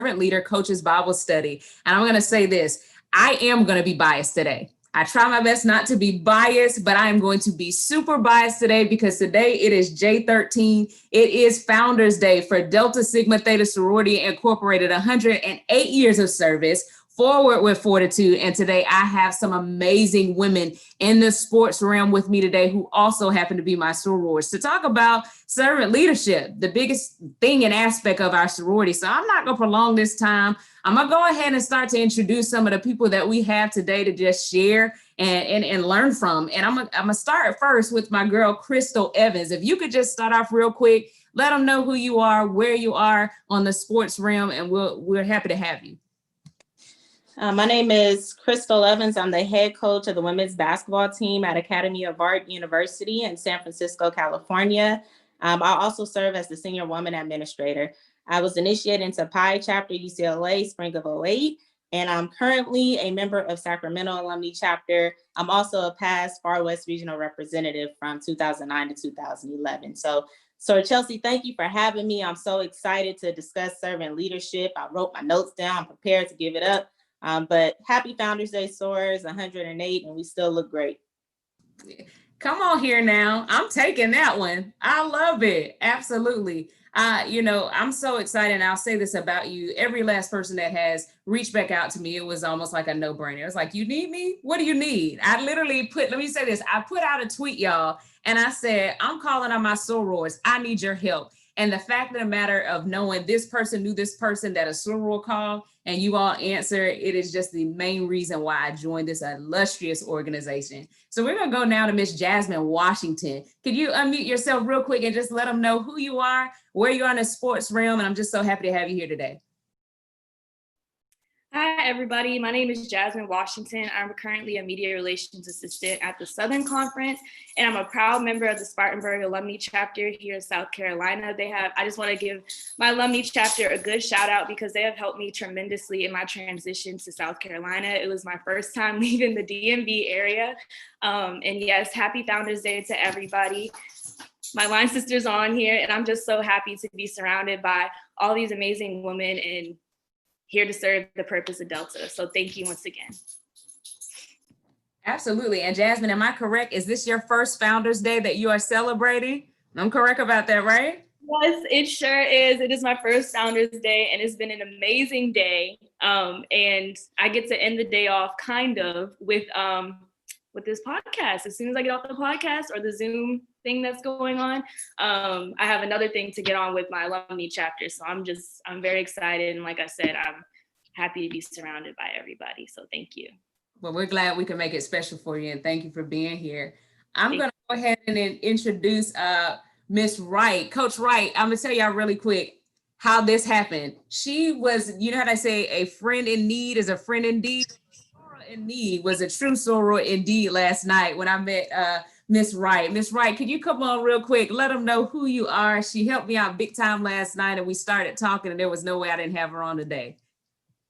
Leader Coaches Bible Study. And I'm going to say this, I am going to be biased today. I try my best not to be biased, but I am going to be super biased today because today it is J13. It is Founders Day for Delta Sigma Theta Sorority Incorporated, 108 years of service. Forward with fortitude. And today I have some amazing women in the sports realm with me today who also happen to be my sorors to talk about servant leadership, the biggest thing and aspect of our sorority. So I'm not going to prolong this time. I'm going to go ahead and start to introduce some of the people that we have today to just share and learn from. And I'm going to start first with my girl, Crystal Evans. If you could just start off real quick, let them know who you are, where you are on the sports realm, and we're happy to have you. My name is Crystal Evans. I'm the head coach of the women's basketball team at Academy of Art University in San Francisco, California. I also serve as the senior woman administrator. I was initiated into Pi Chapter UCLA spring of 2008, and I'm currently a member of Sacramento Alumni Chapter. I'm also a past Far West Regional Representative from 2009 to 2011. So Chelsea, thank you for having me. I'm so excited to discuss servant leadership. I wrote my notes down. I'm prepared to give it up. But happy Founders Day, Sorors, 108, and we still look great. Come on here now. I'm taking that one. I love it. Absolutely. I'm so excited. And I'll say this about you. Every last person that has reached back out to me, it was almost like a no-brainer. It was like, you need me? What do you need? I literally let me say this. I put out a tweet, y'all, and I said, I'm calling on my sorors. I need your help. And the fact of the matter of knowing this person knew this person that a soror called and you all answer, it is just the main reason why I joined this illustrious organization. So we're going to go now to Miss Jasmine Washington. Could you unmute yourself real quick and just let them know who you are, where you are in the sports realm? And I'm just so happy to have you here today. Hi, everybody. My name is Jasmine Washington. I'm currently a media relations assistant at the Southern Conference, and I'm a proud member of the Spartanburg Alumni Chapter here in South Carolina. I just want to give my alumni chapter a good shout out because they have helped me tremendously in my transition to South Carolina. It was my first time leaving the DMV area. And yes, happy Founders Day to everybody. My line sister's on here, and I'm just so happy to be surrounded by all these amazing women and here to serve the purpose of Delta. So thank you once again. Absolutely. And Jasmine, am I correct? Is this your first Founders Day that you are celebrating? I'm correct about that, right? Yes, it sure is. It is my first Founders Day, and it's been an amazing day. And I get to end the day off kind of with this podcast. As soon as I get off the podcast or the Zoom thing that's going on, I have another thing to get on with my alumni chapter. So I'm very excited. And like I said, I'm happy to be surrounded by everybody. So thank you. Well, we're glad we can make it special for you. And thank you for being here. I'm going to go ahead and introduce Miss Wright. Coach Wright, I'm going to tell y'all really quick how this happened. She was, you know how they say, a friend in need is a friend indeed. In need was a true soror indeed last night when I met Miss Wright. Miss Wright, could you come on real quick? Let them know who you are. She helped me out big time last night and we started talking and there was no way I didn't have her on today.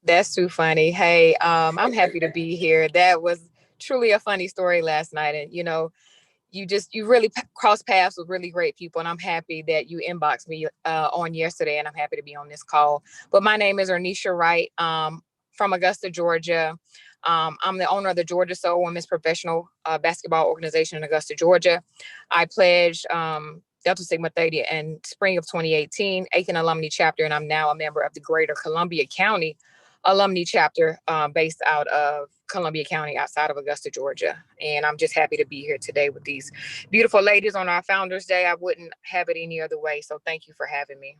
That's too funny. Hey, I'm happy to be here. That was truly a funny story last night. And, you really cross paths with really great people. And I'm happy that you inboxed me on yesterday and I'm happy to be on this call. But my name is Ernisha Wright from Augusta, Georgia. I'm the owner of the Georgia Soul Women's Professional Basketball Organization in Augusta, Georgia. I pledged Delta Sigma Theta in spring of 2018, Aiken Alumni Chapter, and I'm now a member of the Greater Columbia County Alumni Chapter based out of Columbia County outside of Augusta, Georgia. And I'm just happy to be here today with these beautiful ladies on our Founders Day. I wouldn't have it any other way. So thank you for having me.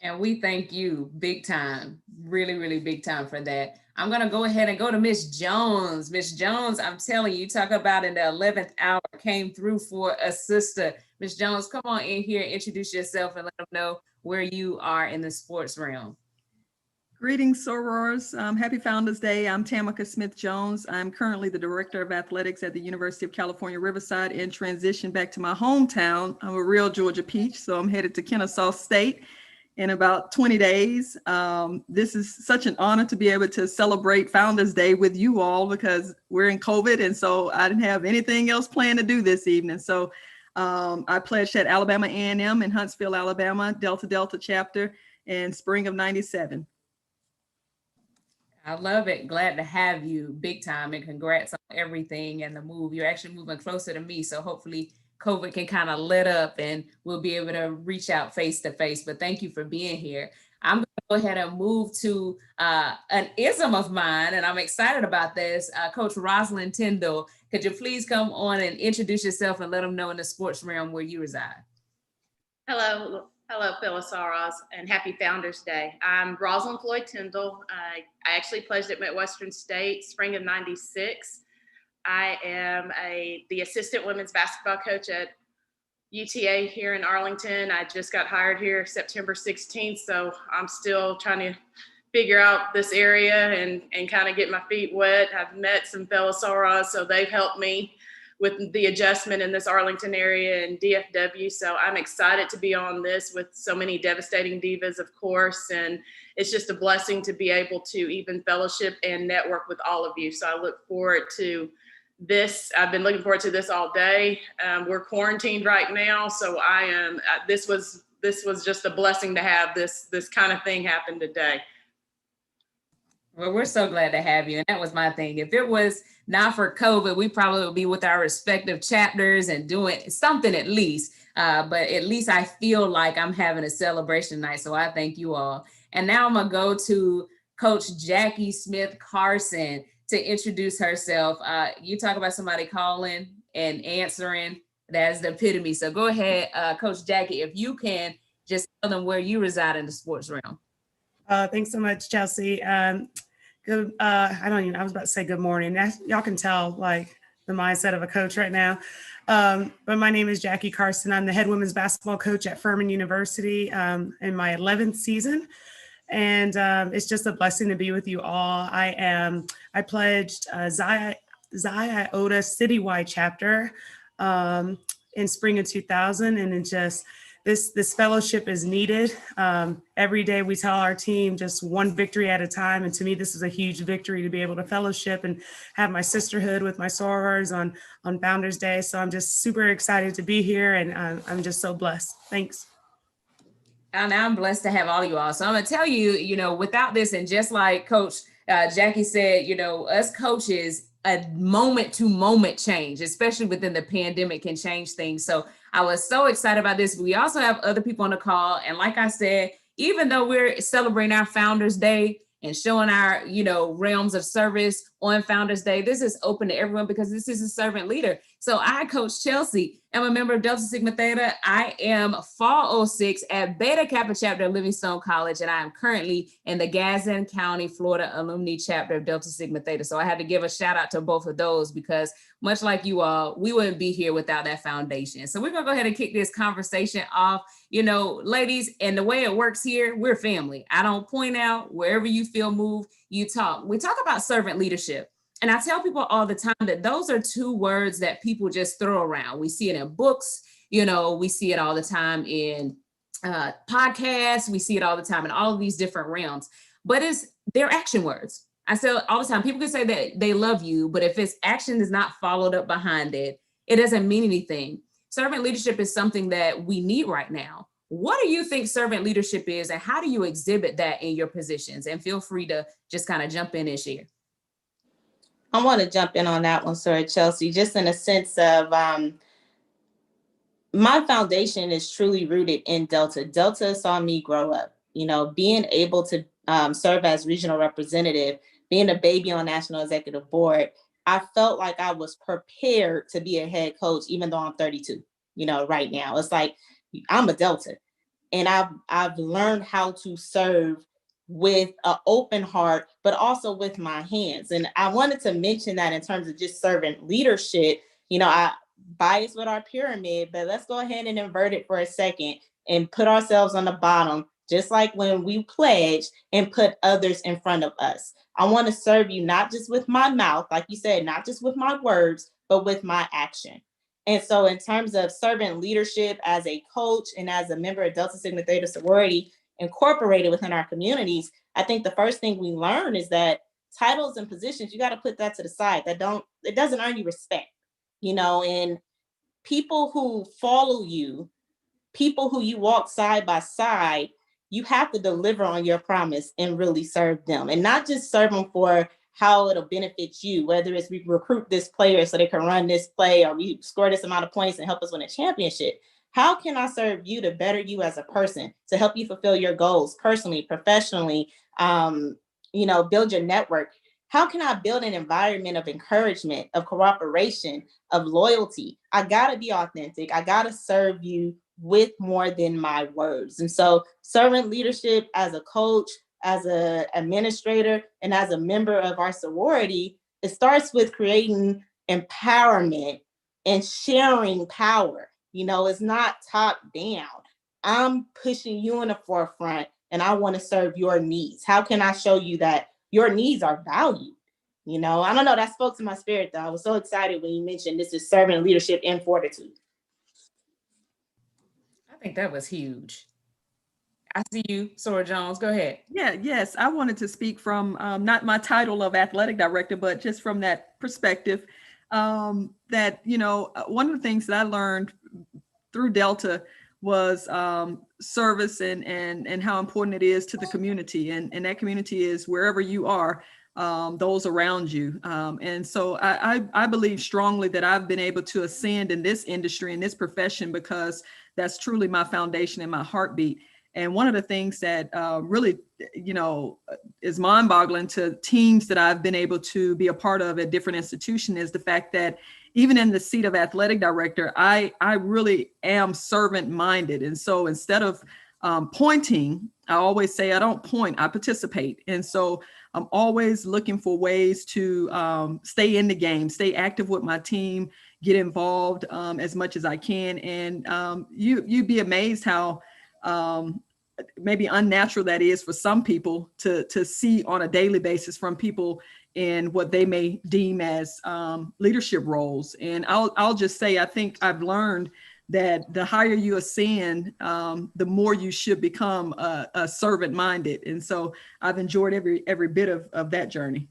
And we thank you big time, really, really big time for that. I'm going to go ahead and go to Miss Jones. Miss Jones, I'm telling you, talk about in the 11th hour came through for a sister. Miss Jones, come on in here, introduce yourself and let them know where you are in the sports realm. Greetings, sorors. Happy Founders Day. I'm Tamika Smith-Jones. I'm currently the Director of Athletics at the University of California, Riverside, and transition back to my hometown. I'm a real Georgia peach, so I'm headed to Kennesaw State in about 20 days. This is such an honor to be able to celebrate Founders Day with you all because we're in COVID, and so I didn't have anything else planned to do this evening. So I pledged at Alabama A&M in Huntsville, Alabama, Delta chapter. in spring of 97. I love it. Glad to have you big time, and congrats on everything and the move. You're actually moving closer to me. So hopefully COVID can kind of let up and we'll be able to reach out face to face. But thank you for being here. I'm going to go ahead and move to an ism of mine, and I'm excited about this. Coach Rosalind Tyndall, could you please come on and introduce yourself and let them know in the sports realm where you reside? Hello, Phyllis Saras, and happy Founders Day. I'm Rosalind Floyd Tyndall. I actually pledged at Midwestern State, spring of '96. I am the assistant women's basketball coach at UTA here in Arlington. I just got hired here September 16th, so I'm still trying to figure out this area and kind of get my feet wet. I've met some fellow Saras, so they've helped me with the adjustment in this Arlington area and DFW. So I'm excited to be on this with so many devastating divas, of course. And it's just a blessing to be able to even fellowship and network with all of you. So I look forward to this. I've been looking forward to this all day. We're quarantined right now. So this was just a blessing to have this kind of thing happen today. Well, we're so glad to have you. And that was my thing. If it was not for COVID, we probably would be with our respective chapters and doing something at least. But at least I feel like I'm having a celebration tonight. So I thank you all. And now I'm going to go to Coach Jackie Smith Carson to introduce herself. You talk about somebody calling and answering. That's the epitome. So go ahead, Coach Jackie, if you can just tell them where you reside in the sports realm. Thanks so much, Chelsea. Good. I was about to say good morning. Y'all can tell like the mindset of a coach right now. But my name is Jackie Carson. I'm the head women's basketball coach at Furman University in my 11th season. And it's just a blessing to be with you all. I pledged Xi Iota citywide chapter in spring of 2000. And it just, this fellowship is needed. Every day we tell our team just one victory at a time. And to me, this is a huge victory to be able to fellowship and have my sisterhood with my sorors on Founders Day. So I'm just super excited to be here, and I'm just so blessed. Thanks. And I'm blessed to have all you all. So I'm going to tell you, without this, and just like Coach Jackie said, us coaches, a moment to moment change, especially within the pandemic, can change things. So I was so excited about this. We also have other people on the call. And like I said, even though we're celebrating our Founders Day and showing our, realms of service on Founders Day, this is open to everyone because this is a servant leader. So I, Coach Chelsea, am a member of Delta Sigma Theta. I am Fall 06 at Beta Kappa chapter of Livingstone College, and I am currently in the Gadsden County, Florida alumni chapter of Delta Sigma Theta. So I had to give a shout out to both of those because much like you all, we wouldn't be here without that foundation. So we're gonna go ahead and kick this conversation off. Ladies, and the way it works here, we're family. I don't point out. Wherever you feel moved, you talk. We talk about servant leadership. And I tell people all the time that those are two words that people just throw around. We see it in books, we see it all the time in podcasts. We see it all the time in all of these different realms, but they're action words. I say all the time, people can say that they love you, but if its action is not followed up behind it, it doesn't mean anything. Servant leadership is something that we need right now. What do you think servant leadership is, and how do you exhibit that in your positions? And feel free to just kind of jump in and share. I want to jump in on that one, Sir Chelsea, just in a sense of my foundation is truly rooted in Delta. Delta saw me grow up, being able to serve as regional representative, being a baby on National Executive Board. I felt like I was prepared to be a head coach, even though I'm 32, right now. It's like, I'm a Delta, and I've learned how to serve with an open heart, but also with my hands. And I wanted to mention that in terms of just servant leadership, I bias with our pyramid, but let's go ahead and invert it for a second and put ourselves on the bottom, just like when we pledge and put others in front of us. I want to serve you not just with my mouth, like you said, not just with my words, but with my action. And so in terms of servant leadership as a coach and as a member of Delta Sigma Theta sorority incorporated within our communities, I think the first thing we learn is that titles and positions, you got to put that to the side. It doesn't earn you respect, and people who follow you, people who you walk side by side, you have to deliver on your promise and really serve them, and not just serve them for how it'll benefit you, whether it's we recruit this player so they can run this play, or we score this amount of points and help us win a championship. How can I serve you to better you as a person, to help you fulfill your goals personally, professionally, build your network? How can I build an environment of encouragement, of cooperation, of loyalty? I gotta be authentic. I gotta serve you with more than my words. And so servant leadership as a coach, as an administrator, and as a member of our sorority, it starts with creating empowerment and sharing power. It's not top down. I'm pushing you in the forefront and I want to serve your needs. How can I show you that your needs are valued? I don't know, that spoke to my spirit though. I was so excited when you mentioned this is servant leadership and fortitude. I think that was huge. I see you, Sora Jones. Go ahead. Yes. I wanted to speak from not my title of athletic director, but just from that perspective, that, one of the things that I learned through Delta was service and how important it is to the community. And that community is wherever you are, those around you. And so I believe strongly that I've been able to ascend in this industry, in this profession, because that's truly my foundation and my heartbeat. And one of the things that really, is mind-boggling to teams that I've been able to be a part of at different institutions is the fact that even in the seat of athletic director, I really am servant-minded. And so instead of pointing, I always say I don't point, I participate. And so I'm always looking for ways to stay in the game, stay active with my team, get involved as much as I can. And you'd be amazed how maybe unnatural that is for some people to see on a daily basis from people in what they may deem as leadership roles. And I'll just say, I think I've learned that the higher you ascend, the more you should become a servant minded. And so I've enjoyed every bit of that journey.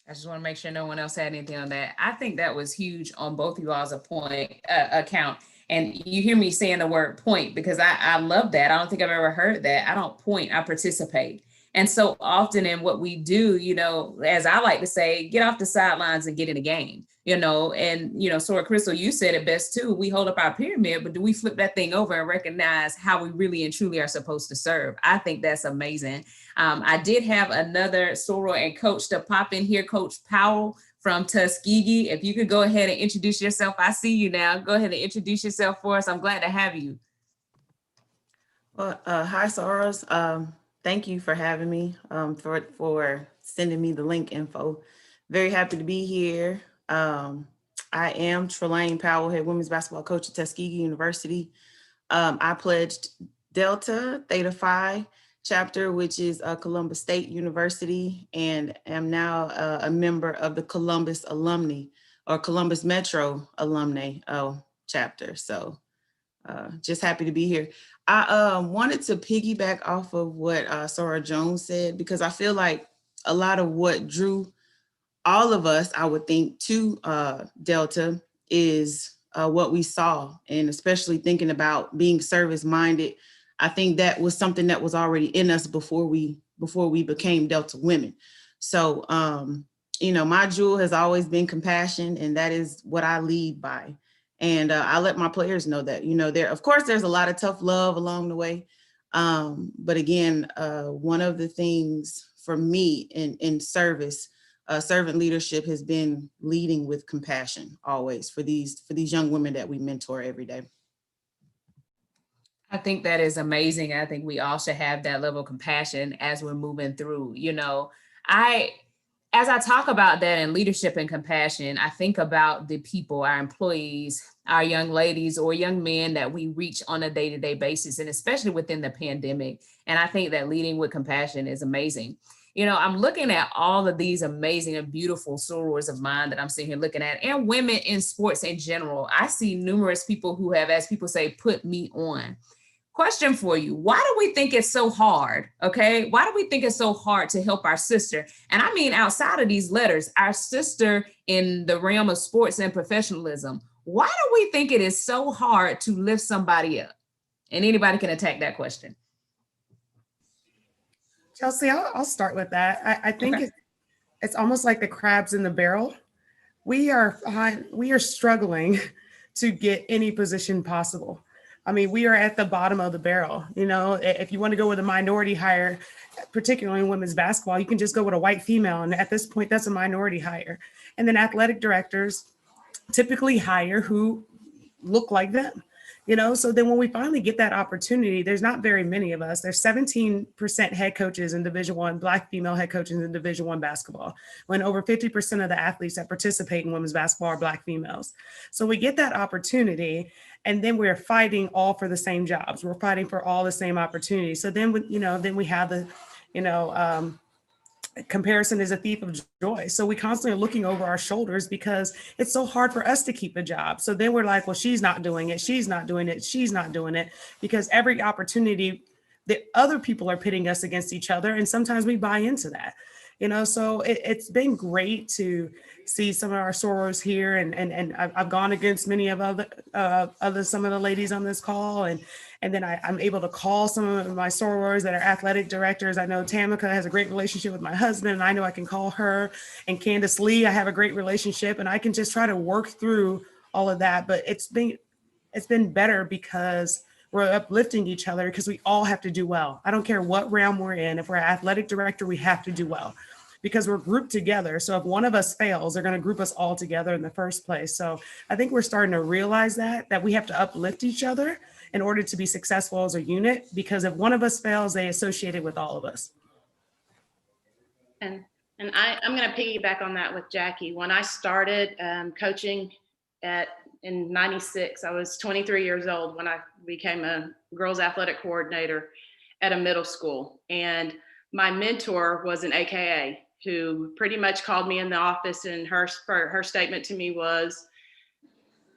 I just want to make sure no one else had anything on that. I think that was huge on both of y'all's account. And you hear me saying the word point because I love that. I don't think I've ever heard that. I don't point, I participate. And so often in what we do, as I like to say, get off the sidelines and get in the game, and, Sora Crystal, you said it best too. We hold up our pyramid, but do we flip that thing over and recognize how we really and truly are supposed to serve? I think that's amazing. I did have another soror and coach to pop in here, Coach Powell from Tuskegee. If you could go ahead and introduce yourself. I see you now. Go ahead and introduce yourself for us. I'm glad to have you. Well, hi, Soros. Thank you for having me, for sending me the link info. Very happy to be here. I am Trelane Powell, head women's basketball coach at Tuskegee University. I pledged Delta Theta Phi chapter, which is Columbus State University, and am now a member of the Columbus alumni or Columbus Metro alumni chapter. So just happy to be here. I wanted to piggyback off of what Sora Jones said, because I feel like a lot of what drew all of us, I would think, to Delta is what we saw, and especially thinking about being service-minded. I think that was something that was already in us before we became Delta women. So, my jewel has always been compassion, and that is what I lead by. And I let my players know that, of course, there's a lot of tough love along the way. But again, one of the things for me in service, servant leadership has been leading with compassion always for these young women that we mentor every day. I think that is amazing. I think we all should have that level of compassion as we're moving through. As I talk about that in leadership and compassion, I think about the people, our employees, our young ladies or young men that we reach on a day-to-day basis, and especially within the pandemic. And I think that leading with compassion is amazing. I'm looking at all of these amazing and beautiful sorors of mine that I'm sitting here looking at, and women in sports in general. I see numerous people who have, as people say, put me on. Question for you. Why do we think it's so hard? Okay. Why do we think it's so hard to help our sister? And I mean, outside of these letters, our sister in the realm of sports and professionalism. Why do we think it is so hard to lift somebody up? And anybody can attack that question. Chelsea, I'll start with that. I think Okay. it's almost like the crabs in the barrel. We are struggling to get any position possible. I mean, we are at the bottom of the barrel. You know, if you want to go with a minority hire, particularly in women's basketball, you can just go with a white female. And at this point, that's a minority hire. And then athletic directors typically hire who look like them. You know, so then when we finally get that opportunity, there's not very many of us. There's 17% head coaches in Division I, Black female head coaches in Division I basketball, when over 50% of the athletes that participate in women's basketball are Black females. So we get that opportunity, and then we're fighting all for the same jobs. We're fighting for all the same opportunities. So then, then we have the, comparison is a thief of joy. So we constantly are looking over our shoulders because it's so hard for us to keep a job. So then we're like, well, she's not doing it. She's not doing it. She's not doing it, because every opportunity that other people are pitting us against each other. And sometimes we buy into that, so it's been great to see some of our sorors here. And I've gone against many of some of the ladies on this call. And then I'm able to call some of my sorors that are athletic directors. I know Tamika has a great relationship with my husband, and I know I can call her. And Candace Lee, I have a great relationship, and I can just try to work through all of that. But it's been better because we're uplifting each other, because we all have to do well. I don't care what realm we're in. If we're an athletic director, we have to do well because we're grouped together. So if one of us fails, they're going to group us all together in the first place. So I think we're starting to realize that we have to uplift each other in order to be successful as a unit, because if one of us fails, they associate it with all of us. And I'm going to piggyback on that with Jackie. When I started coaching in 96, I was 23 years old when I became a girls athletic coordinator at a middle school. And my mentor was an AKA who pretty much called me in the office, and her statement to me was,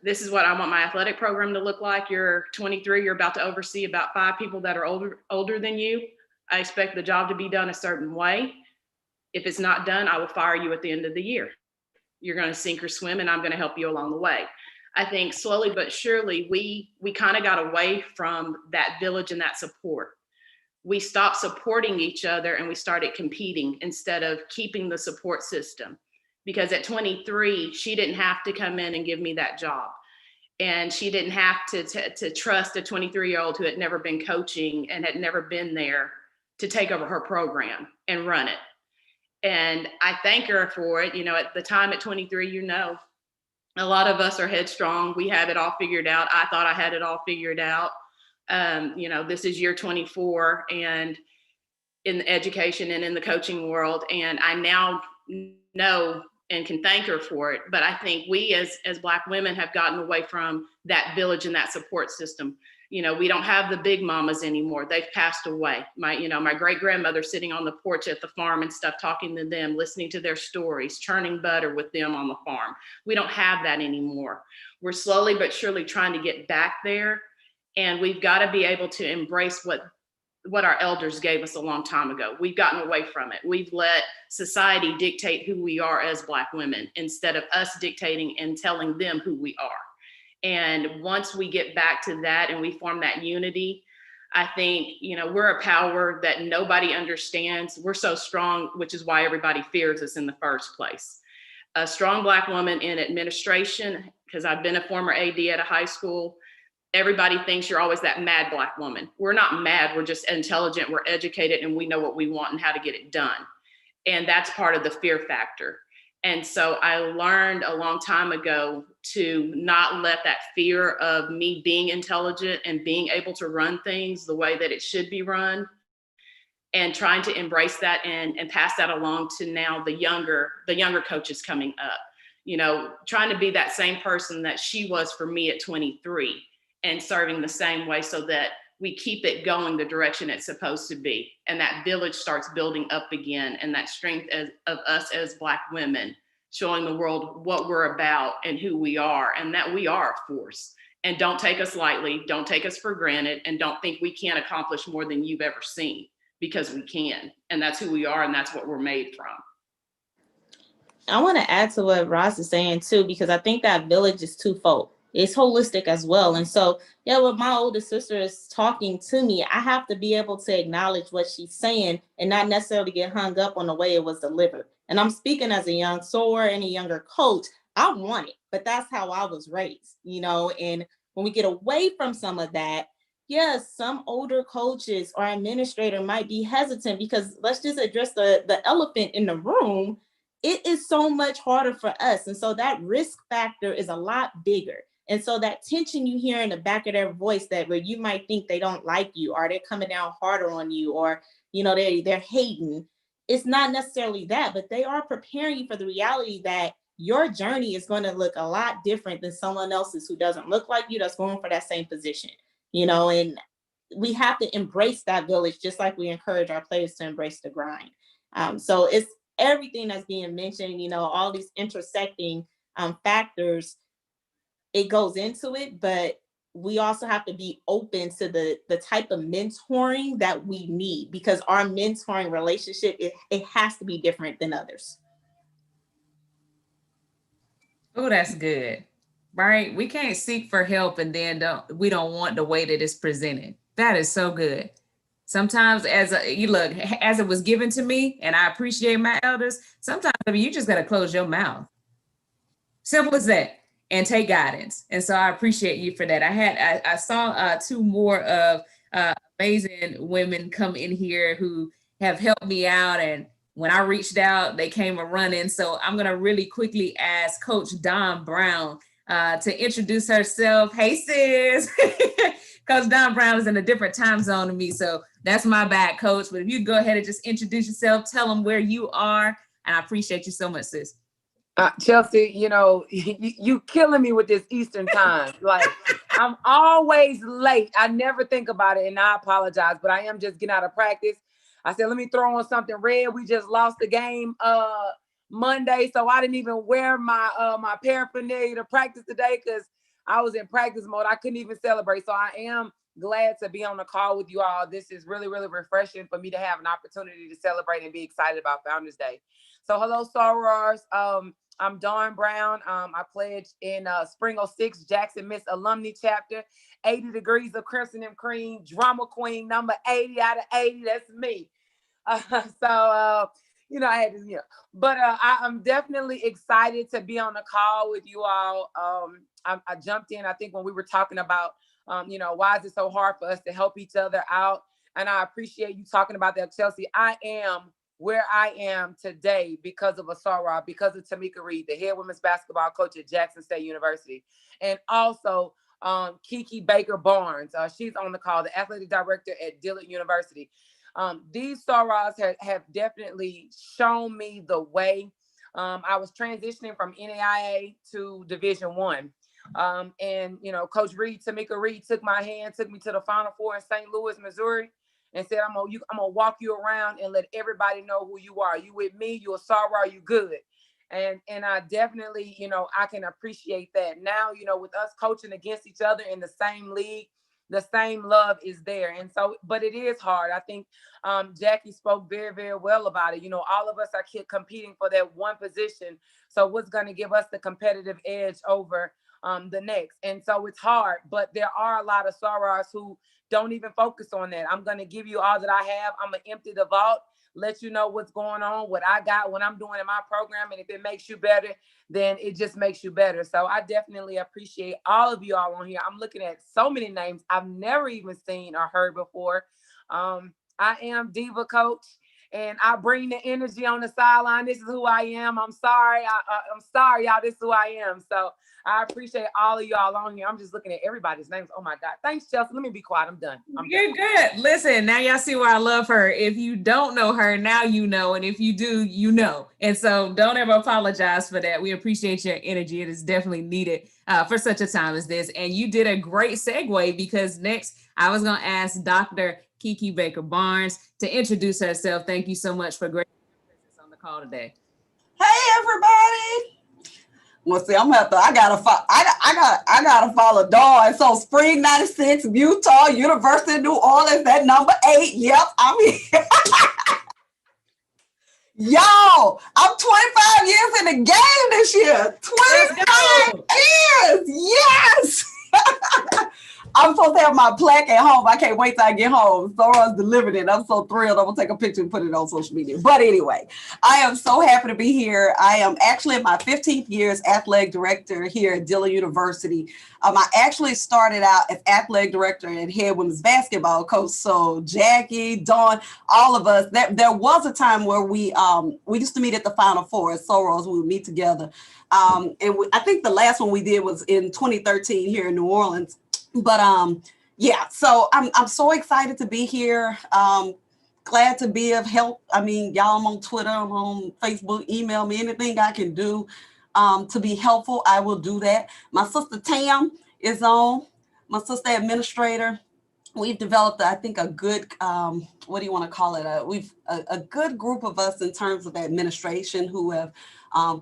this is what I want my athletic program to look like. You're 23, you're about to oversee about 5 people that are older than you. I expect the job to be done a certain way. If it's not done, I will fire you at the end of the year. You're going to sink or swim, and I'm going to help you along the way. I think slowly but surely, we kind of got away from that village and that support. We stopped supporting each other and we started competing instead of keeping the support system. Because at 23, she didn't have to come in and give me that job. And she didn't have to trust a 23-year-old who had never been coaching and had never been there to take over her program and run it. And I thank her for it. At the time at 23, a lot of us are headstrong. We have it all figured out. I thought I had it all figured out. This is year 24 and in the education and in the coaching world. And I now know and can thank her for it. But I think we as Black women have gotten away from that village and that support system. We don't have the big mamas anymore. They've passed away. My great grandmother sitting on the porch at the farm and stuff, talking to them, listening to their stories, churning butter with them on the farm. We don't have that anymore. We're slowly but surely trying to get back there. And we've got to be able to embrace what our elders gave us a long time ago. We've gotten away from it. We've let society dictate who we are as Black women instead of us dictating and telling them who we are. And once we get back to that and we form that unity, I think, we're a power that nobody understands. We're so strong, which is why everybody fears us in the first place. A strong Black woman in administration, because I've been a former AD at a high school, everybody thinks you're always that mad Black woman. We're not mad. We're just intelligent. We're educated, and we know what we want and how to get it done. And that's part of the fear factor. And so I learned a long time ago to not let that fear of me being intelligent and being able to run things the way that it should be run, and trying to embrace that and pass that along to now the younger coaches coming up, trying to be that same person that she was for me at 23. And serving the same way so that we keep it going the direction it's supposed to be. And that village starts building up again, and that strength of us as Black women, showing the world what we're about and who we are, and that we are a force. And don't take us lightly, don't take us for granted, and don't think we can't accomplish more than you've ever seen, because we can. And that's who we are, and that's what we're made from. I want to add to what Ross is saying too, because I think that village is twofold. it's holistic as well. And so, yeah, when my oldest sister is talking to me, I have to be able to acknowledge what she's saying and not necessarily get hung up on the way it was delivered. And I'm speaking as a young soror and a younger coach. I want it, but that's how I was raised, and when we get away from some of that, yes, some older coaches or administrator might be hesitant because let's just address the elephant in the room. It is so much harder for us. And so that risk factor is a lot bigger. And so that tension you hear in the back of their voice that where you might think they don't like you or they're coming down harder on you or, they're hating. It's not necessarily that, but they are preparing you for the reality that your journey is going to look a lot different than someone else's who doesn't look like you, that's going for that same position, and we have to embrace that village just like we encourage our players to embrace the grind. So it's everything that's being mentioned, all these intersecting factors, it goes into it, but we also have to be open to the type of mentoring that we need because our mentoring relationship, it has to be different than others. Oh, that's good. Right? We can't seek for help and then we don't want the way that it's presented. That is so good. Sometimes as it was given to me, and I appreciate my elders, sometimes you just got to close your mouth. Simple as that, and take guidance. And so I appreciate you for that. I saw two more of amazing women come in here who have helped me out, and when I reached out, they came a running. So I'm going to really quickly ask Coach Dawn Brown to introduce herself. Hey, sis. Coach Dawn Brown is in a different time zone to me, so that's my bad, Coach. But if you go ahead and just introduce yourself, tell them where you are, and I appreciate you so much, sis. Chelsea, you killing me with this Eastern time. Like, I'm always late. I never think about it, and I apologize, but I am just getting out of practice. I said, let me throw on something red. We just lost the game Monday, so I didn't even wear my paraphernalia to practice today because I was in practice mode. I couldn't even celebrate. So I am glad to be on the call with you all. This is really, really refreshing for me to have an opportunity to celebrate and be excited about Founders Day. So hello, sorors. I'm Dawn Brown. I pledged in Spring 06, Jackson Miss Alumni Chapter, 80 Degrees of Crimson and Cream, Drama Queen, number 80 out of 80. That's me. I had to, but I'm definitely excited to be on the call with you all. I jumped in, I think, when we were talking about, why is it so hard for us to help each other out? And I appreciate you talking about that, Chelsea. I am where I am today because of a soror, because of Tamika Reed, the head women's basketball coach at Jackson State University. And also Kiki Baker Barnes. She's on the call, the athletic director at Dillard University. These sorors have definitely shown me the way. I was transitioning from NAIA to Division I. And, Coach Reed, Tamika Reed, took my hand, took me to the Final Four in St. Louis, Missouri, and said, I'm gonna walk you around and let everybody know who you are. You with me, you a soror, you good. And I definitely, I can appreciate that. Now, with us coaching against each other in the same league, the same love is there. And so, but it is hard. I think Jackie spoke very, very well about it. All of us are competing for that one position. So what's going to give us the competitive edge over the next? And so it's hard, but there are a lot of sorors who don't even focus on that. I'm going to give you all that I have. I'm going to empty the vault, let you know what's going on, what I got, what I'm doing in my program. And if it makes you better, then it just makes you better. So I definitely appreciate all of you all on here. I'm looking at so many names I've never even seen or heard before. I am Diva Coach, and I bring the energy on the sideline. This is who I am. I'm sorry. I'm sorry, y'all. This is who I am. So I appreciate all of y'all on here. I'm just looking at everybody's names. Oh my God. Thanks, Chelsea. Let me be quiet. I'm done. You're good. Listen, now y'all see why I love her. If you don't know her, now you know. And if you do, you know. And so don't ever apologize for that. We appreciate your energy. It is definitely needed for such a time as this. And you did a great segue because next I was going to ask Dr. Kiki Baker Barnes to introduce herself. Thank you so much for great presence on the call today. Hey, everybody. Well, see, I gotta follow Dawn. So Spring 96, Utah, University of New Orleans, that number 8. Yep, I'm here. Y'all, I'm 25 years in the game this year. 25 years. Yes. I'm supposed to have my plaque at home. I can't wait till I get home. Sora's delivered it. I'm so thrilled. I'm going to take a picture and put it on social media. But anyway, I am so happy to be here. I am actually in my 15th year as athletic director here at Dillon University. I actually started out as athletic director and head women's basketball coach. So Jackie, Dawn, all of us, there was a time where we used to meet at the Final Four at Soros. We would meet together. I think the last one we did was in 2013 here in New Orleans. But yeah, so I'm so excited to be here. Glad to be of help. I mean, y'all, I'm on Twitter, I'm on Facebook, email me, anything I can do to be helpful, I will do that. My sister Tam is on, my sister administrator. We've developed, I think, a good, what do you want to call it? A good group of us in terms of administration who have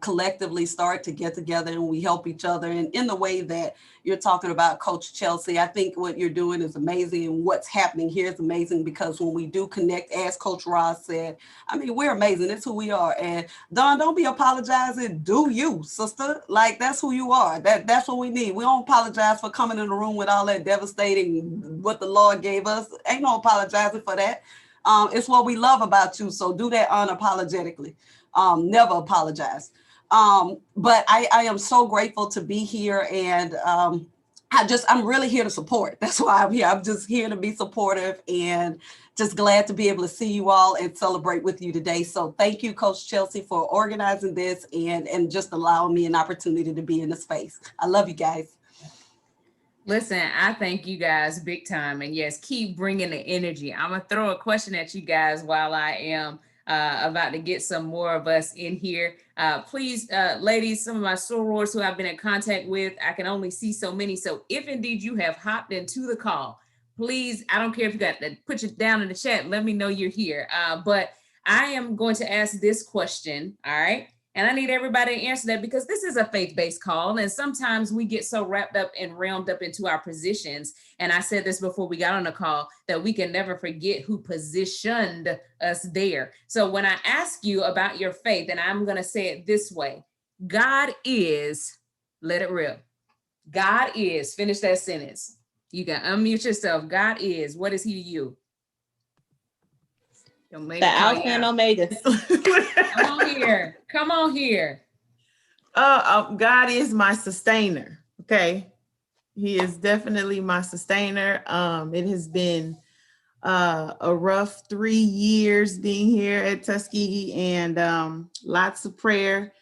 collectively started to get together and we help each other. And in the way that you're talking about, Coach Chelsea, I think what you're doing is amazing. And what's happening here is amazing because when we do connect, as Coach Ross said, I mean, we're amazing. It's who we are. And Dawn, don't be apologizing. Do you, sister? Like, that's who you are. That's what we need. We don't apologize for coming in the room with all that devastating what the Lord gave us. Ain't no apologizing for that. It's what we love about you. So do that unapologetically. Never apologize. But I am so grateful to be here, and I'm really here to support. That's why I'm here. I'm just here to be supportive and just glad to be able to see you all and celebrate with you today. So thank you, Coach Chelsea, for organizing this and just allowing me an opportunity to be in the space. I love you guys. Listen, I thank you guys big time. And yes, keep bringing the energy. I'm going to throw a question at you guys while I am about to get some more of us in here. Please, ladies, some of my sorors who I've been in contact with, I can only see so many. So if indeed you have hopped into the call, please, I don't care if you got to put it down in the chat, let me know you're here. But I am going to ask this question, all right? And I need everybody to answer that because this is a faith-based call. And sometimes we get so wrapped up and realmed up into our positions. And I said this before we got on the call, that we can never forget who positioned us there. So when I ask you about your faith, and I'm going to say it this way, God is, let it rip. God is, finish that sentence. You can unmute yourself. God is, what is he to you? The Alpha and Omega. Come on here. Come on here. God is my sustainer. Okay. He is definitely my sustainer. It has been a rough 3 years being here at Tuskegee and lots of prayer.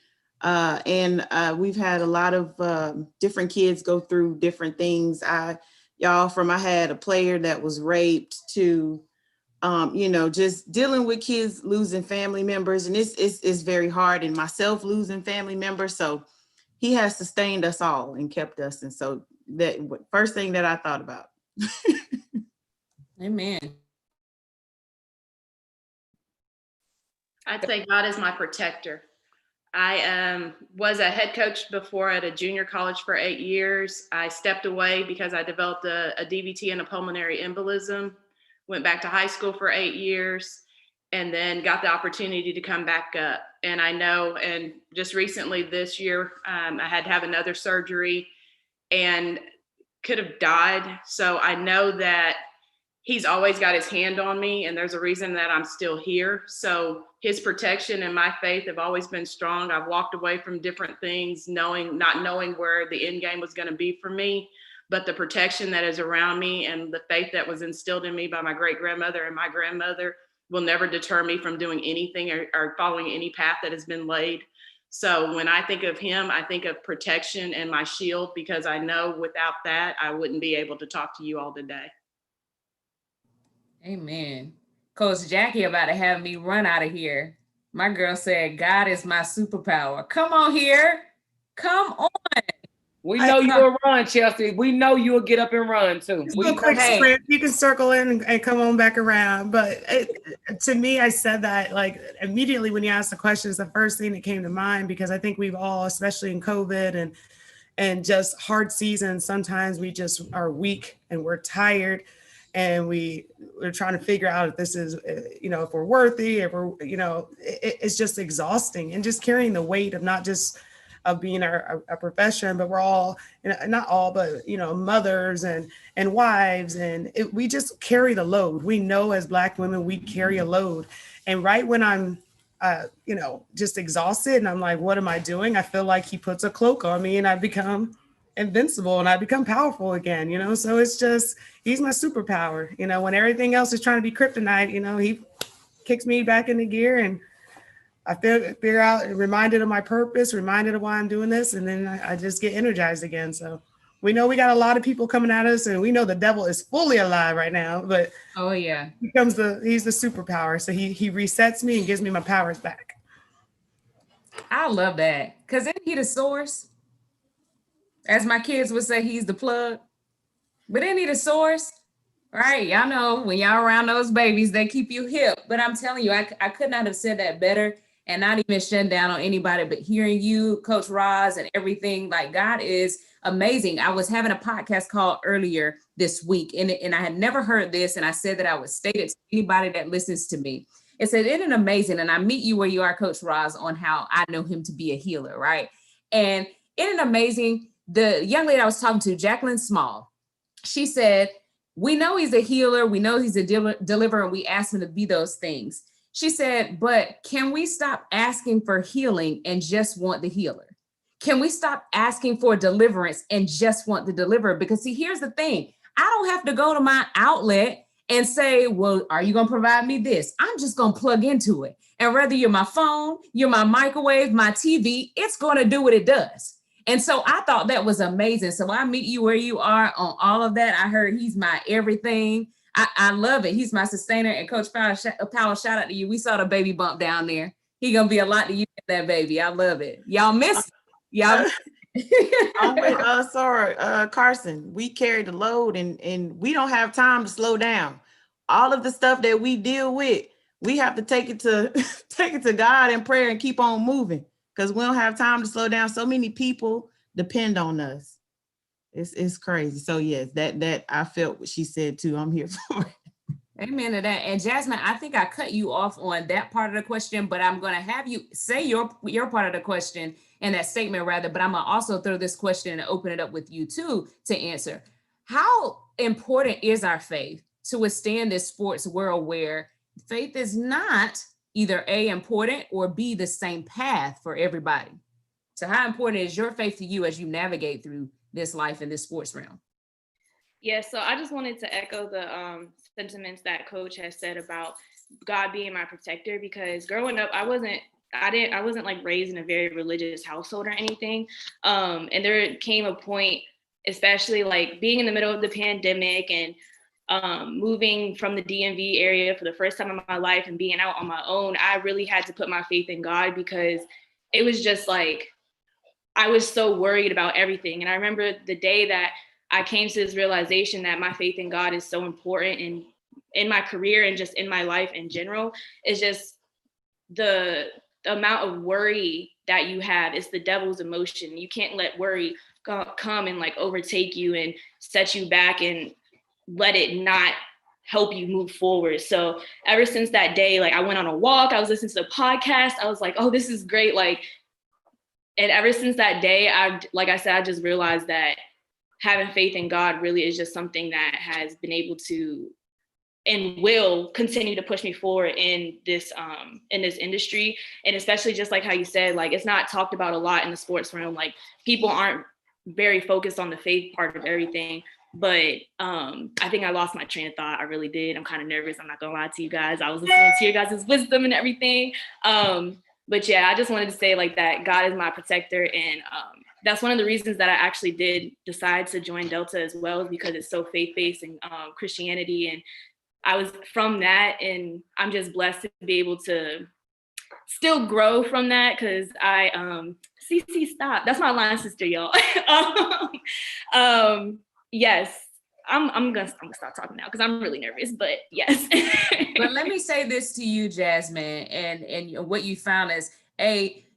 And we've had a lot of different kids go through different things. I had a player that was raped to just dealing with kids losing family members, and it's very hard, and myself losing family members. So he has sustained us all and kept us. And so that first thing that I thought about. Amen. I'd say God is my protector. I was a head coach before at a junior college for 8 years. I stepped away because I developed a DVT and a pulmonary embolism. Went back to high school for 8 years and then got the opportunity to come back up. And I know, and just recently this year, I had to have another surgery and could have died. So I know that he's always got his hand on me, and there's a reason that I'm still here. So his protection and my faith have always been strong. I've walked away from different things, not knowing where the end game was going to be for me. But the protection that is around me and the faith that was instilled in me by my great grandmother and my grandmother will never deter me from doing anything or following any path that has been laid. So when I think of him, I think of protection and my shield, because I know without that, I wouldn't be able to talk to you all today. Amen. Coach Jackie about to have me run out of here. My girl said, God is my superpower. Come on here. Come on. We know you'll run, Chelsea. We know you'll get up and run too. Just a quick sprint. You can circle in and come on back around. But to me, I said that like immediately when you asked the questions, the first thing that came to mind, because I think we've all, especially in COVID and just hard seasons, sometimes we just are weak and we're tired. and we're trying to figure out if this is, if we're worthy, if we're, it's just exhausting, and just carrying the weight of not just of being a profession, but we're all, not all, but, mothers and wives, and we just carry the load. We know as Black women, we carry a load. And right when I'm, just exhausted and I'm like, what am I doing? I feel like he puts a cloak on me and I become invincible and I become powerful again, so it's just, he's my superpower. When everything else is trying to be kryptonite, he kicks me back into gear, and I figure out, reminded of my purpose, reminded of why I'm doing this, and then I just get energized again. So we know we got a lot of people coming at us, and we know the devil is fully alive right now, but oh yeah, he's the superpower. So he resets me and gives me my powers back. I love that, because isn't he the source? As my kids would say, he's the plug. But isn't he the source? Right? Y'all know when y'all around those babies, they keep you hip. But I'm telling you, I could not have said that better, and not even shut down on anybody, but hearing you, Coach Roz, and everything, like, God is amazing. I was having a podcast call earlier this week, and I had never heard this, and I said that I would state it to anybody that listens to me. It said, isn't it amazing? And I meet you where you are, Coach Roz, on how I know him to be a healer, right? And isn't it amazing? The young lady I was talking to, Jacqueline Small, she said, we know he's a healer, we know he's a deliverer, and we ask him to be those things. She said, but can we stop asking for healing and just want the healer? Can we stop asking for deliverance and just want the deliverer? Because see, here's the thing. I don't have to go to my outlet and say, well, are you going to provide me this? I'm just going to plug into it. And whether you're my phone, you're my microwave, my TV, it's going to do what it does. And so I thought that was amazing. So I meet you where you are on all of that. I heard he's my everything. I love it. He's my sustainer. And Coach Powell, shout out to you. We saw the baby bump down there. He gonna be a lot to you, that baby. I love it. Y'all miss y'all. I'm with Sarah Carson. We carry the load, and we don't have time to slow down. All of the stuff that we deal with, we have to take it to God in prayer and keep on moving, because we don't have time to slow down. So many people depend on us. It's crazy. So yes, that I felt what she said too. I'm here for it. Amen to that. And Jasmine, I think I cut you off on that part of the question, but I'm going to have you say your part of the question and that statement rather, but I'm going to also throw this question and open it up with you too to answer. How important is our faith to withstand this sports world where faith is not either A, important, or B, the same path for everybody? So how important is your faith to you as you navigate through this life in this sports realm? Yeah, so I just wanted to echo the sentiments that Coach has said about God being my protector, because growing up, I wasn't like raised in a very religious household or anything. And there came a point, especially like being in the middle of the pandemic and moving from the DMV area for the first time in my life and being out on my own, I really had to put my faith in God, because it was just like, I was so worried about everything. And I remember the day that I came to this realization that my faith in God is so important in my career and just in my life in general. Is just the amount of worry that you have. It's the devil's emotion. You can't let worry come and like overtake you and set you back and let it not help you move forward. So ever since that day, like I went on a walk, I was listening to the podcast. I was like, oh, this is great. And ever since that day, I just realized that having faith in God really is just something that has been able to and will continue to push me forward in this industry. And especially just like how you said, like, it's not talked about a lot in the sports realm. Like, people aren't very focused on the faith part of everything. But I think I lost my train of thought. I really did. I'm kind of nervous. I'm not gonna lie to you guys. I was listening to your guys' wisdom and everything. But yeah, I just wanted to say like that God is my protector. And that's one of the reasons that I actually did decide to join Delta as well, is because it's so faith-based and Christianity. And I was from that, and I'm just blessed to be able to still grow from that, because CC, stop. That's my line sister, y'all. Yes, I'm gonna stop talking now because I'm really nervous, but yes. But let me say this to you, Jasmine, and what you found is,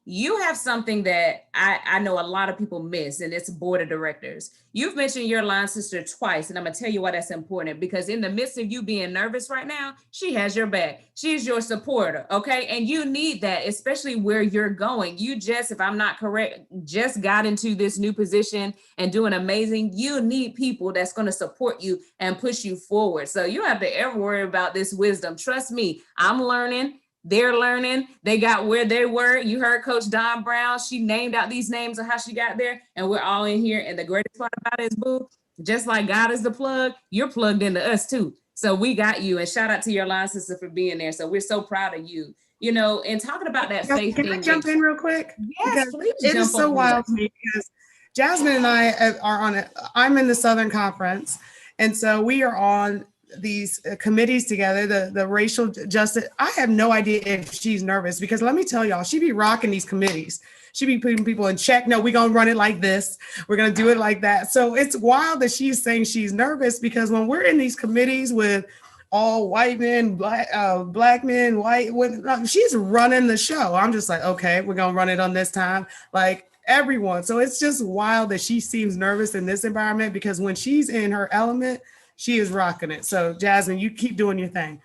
you have something that I know a lot of people miss, and it's board of directors. You've mentioned your line sister twice, and I'm gonna tell you why that's important, because in the midst of you being nervous right now, she has your back. She's your supporter, okay? And you need that, especially where you're going. You just, if I'm not correct, just got into this new position and doing amazing. You need people that's gonna support you and push you forward. So you don't have to ever worry about this wisdom. Trust me, I'm learning. They're learning. They got where they were. You heard Coach Don Brown. She named out these names of how she got there, and we're all in here. And the greatest part about it is, boo, just like God is the plug, you're plugged into us too. So we got you. And shout out to your line sister for being there. So we're so proud of you. You know, and talking about that faith Can I thing. jump in real quick? Yes, Because please. it is so wild to me because Jasmine and I are on it. I'm in the Southern Conference. And so we are on these committees together, the racial justice. I have no idea if she's nervous, because let me tell y'all, she be rocking these committees. She be putting people in check. No, we're going to run it like this. We're going to do it like that. So it's wild that she's saying she's nervous, because when we're in these committees with all white men, black men, white women, she's running the show. I'm just like, okay, we're going to run it on this time. Like everyone. So it's just wild that she seems nervous in this environment, because when she's in her element, she is rocking it. So Jasmine, you keep doing your thing.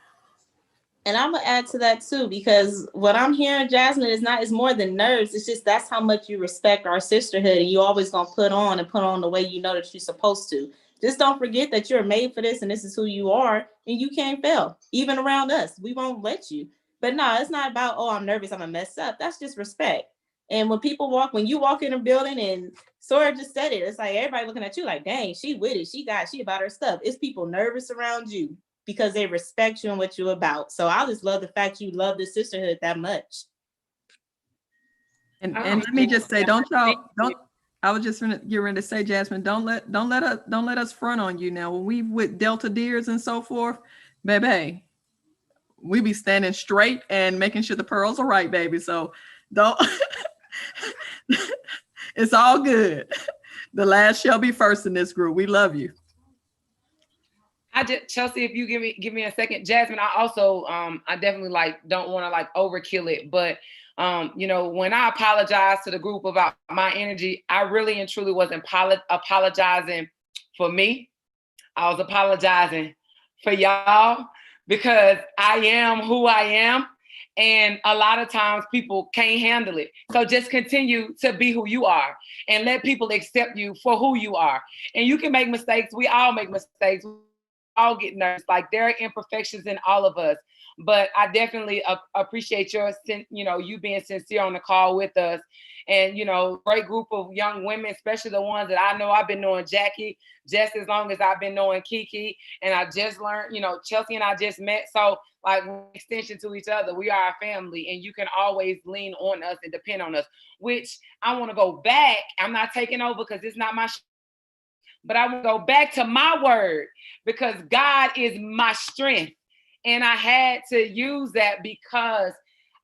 And I'm gonna add to that too, because what I'm hearing, Jasmine, is more than nerves. It's just that's how much you respect our sisterhood, and you always gonna put on the way you know that you're supposed to. Just don't forget that you're made for this, and this is who you are, and you can't fail. Even around us, we won't let you. But no, it's not about, oh, I'm nervous, I'm gonna mess up. That's just respect. And when you walk in a building, and Sora just said it, it's like everybody looking at you like, dang, she with it. She about her stuff. It's people nervous around you because they respect you and what you're about. So I just love the fact you love the sisterhood that much. And let me just say, I was just getting ready to say, Jasmine, don't let us front on you now. When we with Delta Deers and so forth, baby, we be standing straight and making sure the pearls are right, baby. So don't. It's all good. The last shall be first in this group. We love you. Chelsea, if you give me a second. Jasmine, I also I definitely don't want to overkill it, but when I apologize to the group about my energy, I really and truly wasn't apologizing for me. I was apologizing for y'all, because I am who I am. And a lot of times people can't handle it. So just continue to be who you are and let people accept you for who you are. And you can make mistakes. We all make mistakes. We all get nervous. There are imperfections in all of us. But I definitely appreciate you being sincere on the call with us. And, great group of young women, especially the ones that I know. I've been knowing Jackie just as long as I've been knowing Kiki. And I just learned, Chelsea and I just met. So extension to each other. We are a family, and you can always lean on us and depend on us, which I want to go back. I'm not taking over because it's not my but I want to go back to my word, because God is my strength. And I had to use that because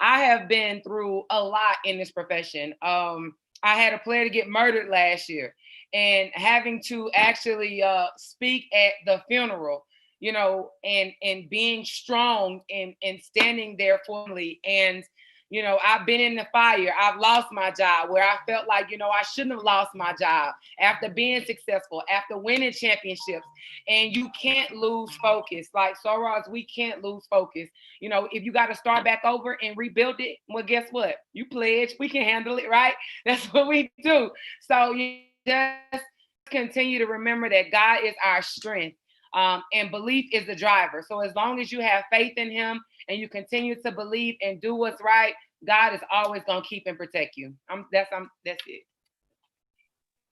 I have been through a lot in this profession. I had a player to get murdered last year, and having to actually speak at the funeral, and being strong and standing there for me. And, I've been in the fire. I've lost my job where I felt like, I shouldn't have lost my job after being successful, after winning championships. And you can't lose focus. Like Soros, we can't lose focus. If you got to start back over and rebuild it, well, guess what? You pledge, we can handle it, right? That's what we do. So you just continue to remember that God is our strength. And belief is the driver. So as long as you have faith in him and you continue to believe and do what's right, God is always going to keep and protect you. That's it.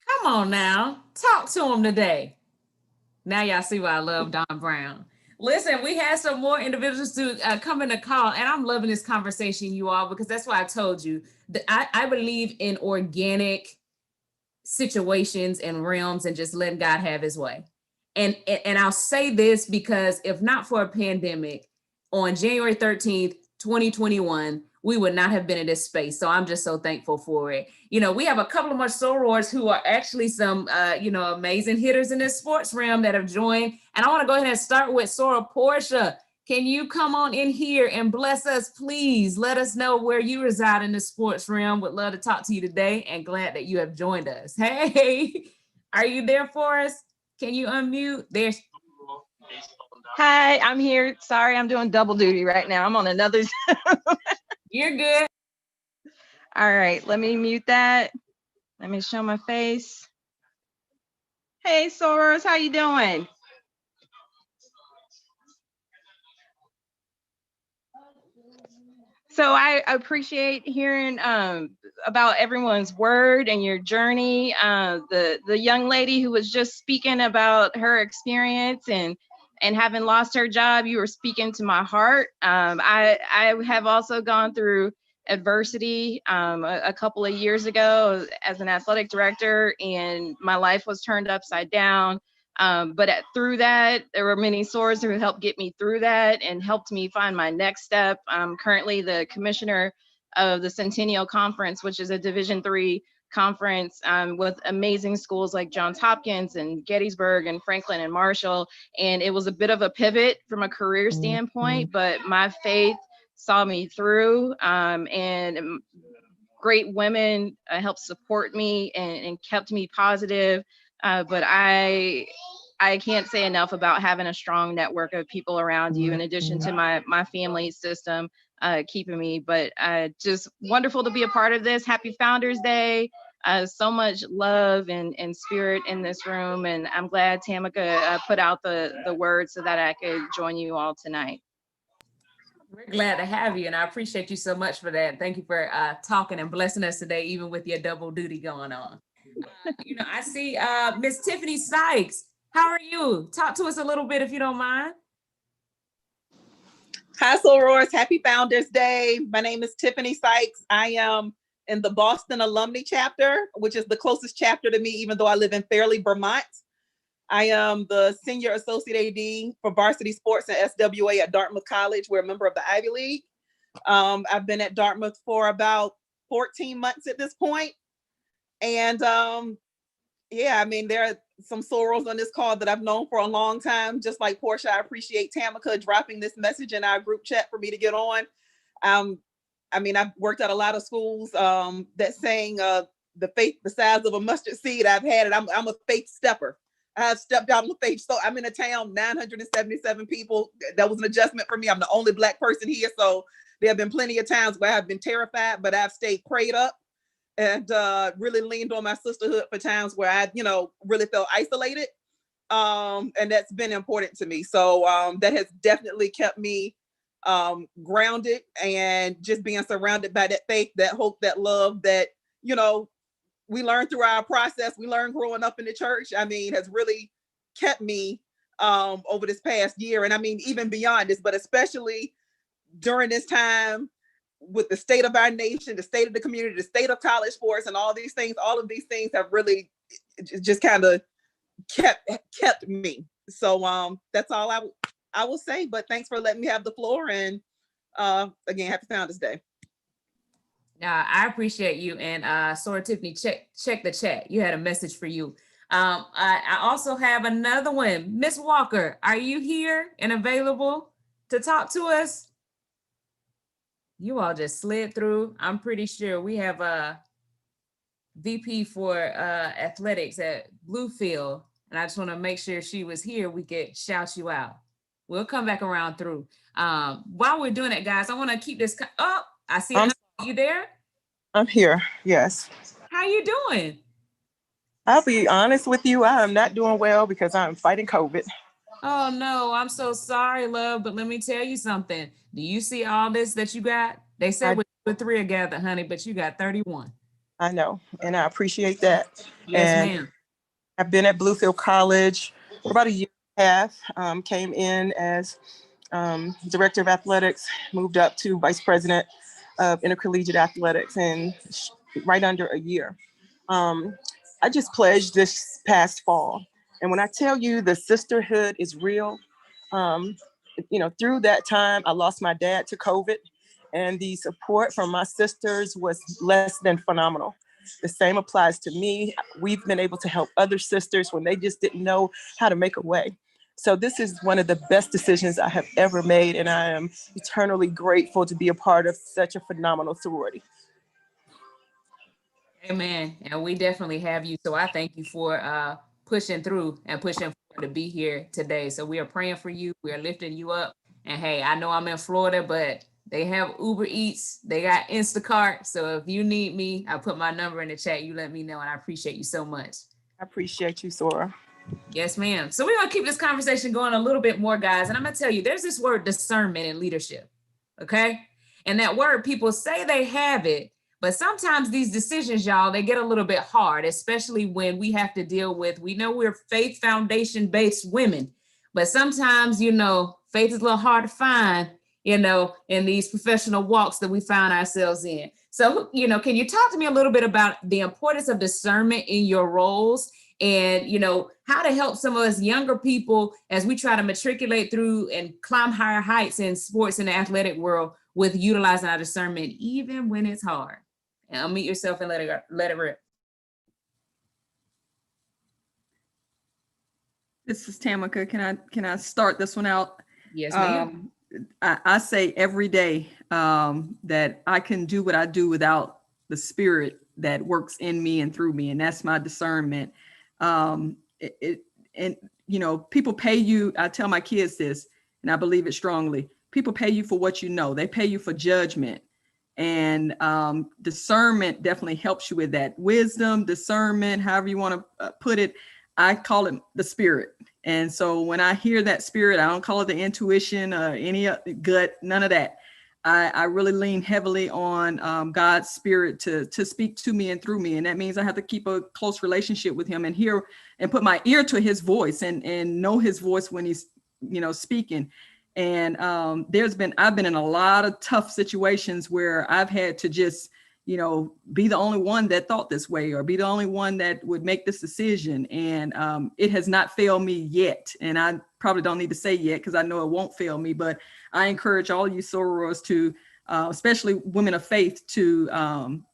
Come on now. Talk to him today. Now y'all see why I love Don Brown. Listen, we had some more individuals to come in the call, and I'm loving this conversation, you all, because that's why I told you that I believe in organic situations and realms and just letting God have his way. And I'll say this because if not for a pandemic, on January 13th, 2021, we would not have been in this space. So I'm just so thankful for it. We have a couple of more sorors who are actually some, amazing hitters in this sports realm that have joined. And I want to go ahead and start with Sora Portia. Can you come on in here and bless us, please? Let us know where you reside in the sports realm. Would love to talk to you today and glad that you have joined us. Hey, are you there for us? Can you unmute? There's. Hi, I'm here. Sorry, I'm doing double duty right now. I'm on another. You're good. All right, let me mute that. Let me show my face. Hey, Soros, how you doing? So I appreciate hearing about everyone's word and your journey. The young lady who was just speaking about her experience and having lost her job, you were speaking to my heart. I have also gone through adversity a couple of years ago as an athletic director, and my life was turned upside down. But through that, there were many sources who helped get me through that and helped me find my next step. I'm currently the commissioner of the Centennial Conference, which is a Division III conference with amazing schools like Johns Hopkins and Gettysburg and Franklin and Marshall. And it was a bit of a pivot from a career standpoint, but my faith saw me through, and great women helped support me and kept me positive. But I can't say enough about having a strong network of people around you, in addition to my family system keeping me. But just wonderful to be a part of this. Happy Founders Day. So much love and spirit in this room. And I'm glad Tamika put out the word so that I could join you all tonight. We're glad to have you, and I appreciate you so much for that. Thank you for talking and blessing us today, even with your double duty going on. I see Miss Tiffany Sykes. How are you? Talk to us a little bit if you don't mind. Hi, Sorors. Happy Founders Day. My name is Tiffany Sykes. I am in the Boston Alumni chapter, which is the closest chapter to me, even though I live in Fairleigh, Vermont. I am the Senior Associate AD for Varsity Sports and SWA at Dartmouth College. We're a member of the Ivy League. I've been at Dartmouth for about 14 months at this point. And yeah, I mean, there are some Soros on this call that I've known for a long time. Just like Portia, I appreciate Tamika dropping this message in our group chat for me to get on. I mean, I've worked at a lot of schools that saying the faith the size of a mustard seed. I've had it. I'm a faith stepper. I have stepped out on the faith. So I'm in a town, 977 people. That was an adjustment for me. I'm the only Black person here. So there have been plenty of times where I've been terrified, but I've stayed prayed up and really leaned on my sisterhood for times where I, really felt isolated. And that's been important to me. So that has definitely kept me grounded, and just being surrounded by that faith, that hope, that love that, we learned through our process, we learned growing up in the church, I mean, has really kept me over this past year. And I mean, even beyond this, but especially during this time with the state of our nation, the state of the community, the state of college sports, and all of these things have really just kind of kept me. So that's all I will say, but thanks for letting me have the floor. And again, happy Founders Day. I appreciate you. And Sora Tiffany, check the chat. You had a message for you. I also have another one. Miss Walker, are you here and available to talk to us? You all just slid through. I'm pretty sure we have a VP for athletics at Bluefield, and I just want to make sure she was here. We could shout you out. We'll come back around through. While we're doing it, guys, I want to keep this. Oh, I see. You there? I'm here. Yes. How you doing? I'll be honest with you. I am not doing well because I'm fighting COVID. Oh no, I'm so sorry, love. But let me tell you something. Do you see all this that you got? They said with 3 are gathered, honey, but you got 31. I know, and I appreciate that. Yes, ma'am. I've been at Bluefield College for about a year and a half. Came in as director of athletics, moved up to vice president of intercollegiate athletics in right under a year. I just pledged this past fall. And when I tell you the sisterhood is real, through that time, I lost my dad to COVID, and the support from my sisters was less than phenomenal. The same applies to me. We've been able to help other sisters when they just didn't know how to make a way. So this is one of the best decisions I have ever made, and I am eternally grateful to be a part of such a phenomenal sorority. Amen. And we definitely have you. So I thank you for pushing through and pushing forward to be here today. So we are praying for you. We are lifting you up. And hey, I know I'm in Florida, but they have Uber Eats. They got Instacart. So if you need me, I put my number in the chat. You let me know, and I appreciate you so much. I appreciate you, Sora. Yes, ma'am. So we're going to keep this conversation going a little bit more, guys. And I'm going to tell you, there's this word discernment in leadership. Okay. And that word, people say they have it, but sometimes these decisions, y'all, they get a little bit hard, especially when we have to deal with, we know we're faith foundation based women, but sometimes, you know, faith is a little hard to find, you know, in these professional walks that we find ourselves in. So, you know, can you talk to me a little bit about the importance of discernment in your roles and, you know, how to help some of us younger people as we try to matriculate through and climb higher heights in sports and the athletic world with utilizing our discernment, even when it's hard? And unmute yourself and let it rip. This is Tamika. Can I start this one out? Yes, ma'am. I say every day that I can do what I do without the spirit that works in me and through me, and that's my discernment. And you know, people pay you. I tell my kids this, and I believe it strongly. People pay you for what you know. They pay you for judgment, and discernment definitely helps you with that. Wisdom, discernment, however you want to put it. I call it the spirit. And so when I hear that spirit, I don't call it the intuition or any gut, none of that. I really lean heavily on God's spirit to speak to me and through me. And that means I have to keep a close relationship with him and hear and put my ear to his voice and know his voice when he's, you know, speaking. And I've been in a lot of tough situations where I've had to just, you know, be the only one that thought this way or be the only one that would make this decision. And it has not failed me yet. And I probably don't need to say yet because I know it won't fail me, but I encourage all of you sorors to, especially women of faith, to,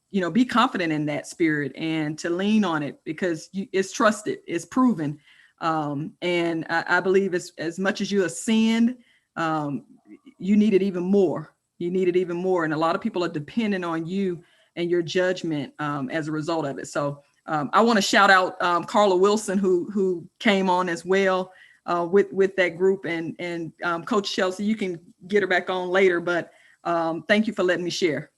you know, be confident in that spirit and to lean on it because it's trusted, it's proven. And I believe as much as you ascend, you need it even more. You need it even more. And a lot of people are dependent on you and your judgment as a result of it. So I want to shout out Carla Wilson, who came on as well with that group, and Coach Chelsea, you can get her back on later, but thank you for letting me share.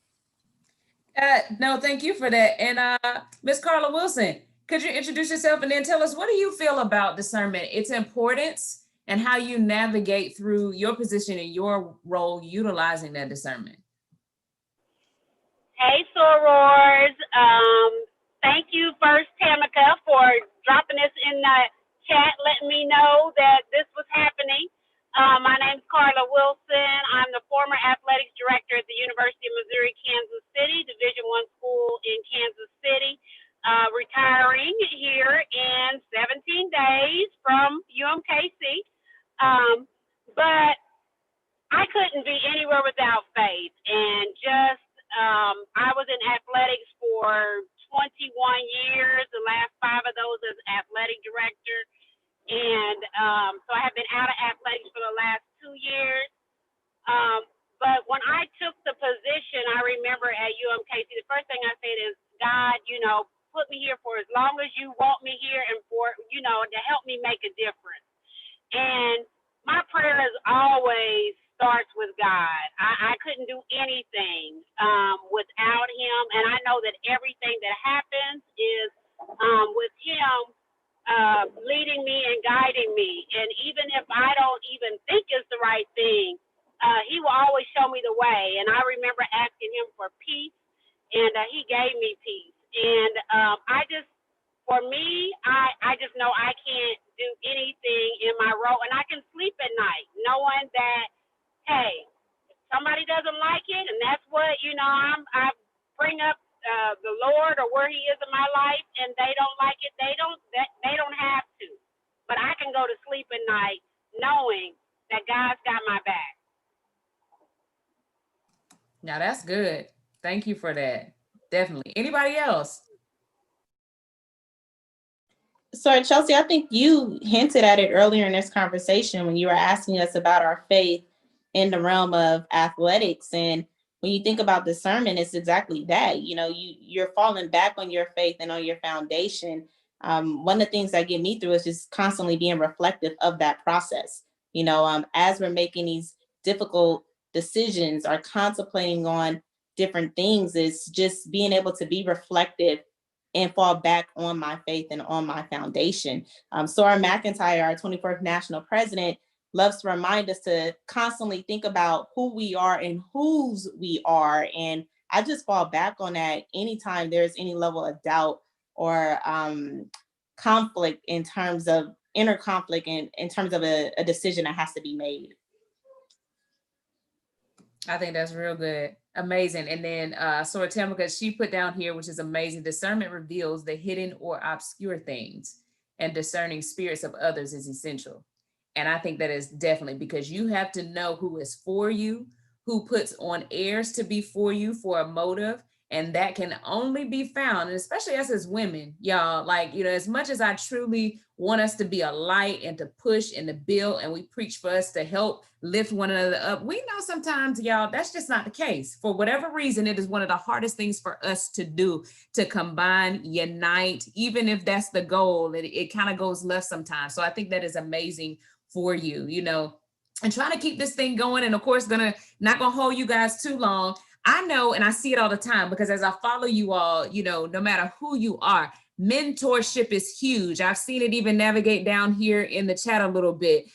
No, thank you for that. And Miss Carla Wilson, could you introduce yourself and then tell us, what do you feel about discernment, its importance, and how you navigate through your position and your role utilizing that discernment? Hey, sorors. Thank you first, Tamika, for dropping this in the chat, letting me know that this was happening. My name's Carla Wilson. I'm the former athletics director at the University of Missouri, Kansas City, Division I school in Kansas City, retiring here in 17 days from UMKC. But I couldn't be anywhere without faith, and just I was in athletics for 21 years, the last 5 of those as athletic director. And so I have been out of athletics for the last 2 years. But when I took the position, I remember at UMKC, the first thing I said is, God, you know, put me here for as long as you want me here and for, you know, to help me make a difference. And my prayer is always starts with God. I couldn't do anything without him. And I know that everything that happens is with him leading me and guiding me. And even if I don't even think it's the right thing, he will always show me the way. And I remember asking him for peace, and he gave me peace. And for me, I just know I can't do anything in my role, and I can sleep at night knowing that, hey, if somebody doesn't like it, and that's what, you know, I bring up the Lord or where he is in my life, and they don't like it, they don't have to. But I can go to sleep at night knowing that God's got my back. Now that's good. Thank you for that. Definitely. Anybody else? So, Chelsea, I think you hinted at it earlier in this conversation when you were asking us about our faith in the realm of athletics. And when you think about discernment, it's exactly that. You know, you're falling back on your faith and on your foundation. One of the things that get me through is just constantly being reflective of that process. You know, as we're making these difficult decisions or contemplating on different things, is just being able to be reflective and fall back on my faith and on my foundation. Sora McIntyre, our 24th national president, loves to remind us to constantly think about who we are and whose we are. And I just fall back on that anytime there's any level of doubt or conflict in terms of inner conflict and in terms of a decision that has to be made. I think that's real good. Amazing. And then Sora Tamika, she put down here, which is amazing. Discernment reveals the hidden or obscure things, and discerning spirits of others is essential. And I think that is definitely because you have to know who is for you, who puts on airs to be for you for a motive. And that can only be found, and especially us as women, y'all, like, you know, as much as I truly want us to be a light and to push and to build, and we preach for us to help lift one another up, we know sometimes, y'all, that's just not the case. For whatever reason, it is one of the hardest things for us to do, to combine, unite, even if that's the goal, it kind of goes left sometimes. So I think that is amazing for you, you know, and trying to keep this thing going. And of course, not gonna hold you guys too long. I know, and I see it all the time, because as I follow you all, you know, no matter who you are, mentorship is huge. I've seen it even navigate down here in the chat a little bit.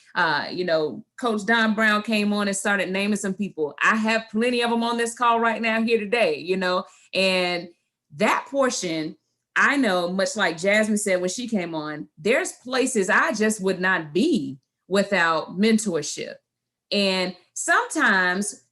You know, Coach Don Brown came on and started naming some people. I have plenty of them on this call right now here today, you know, and that portion, I know, much like Jasmine said when she came on, there's places I just would not be without mentorship. And sometimes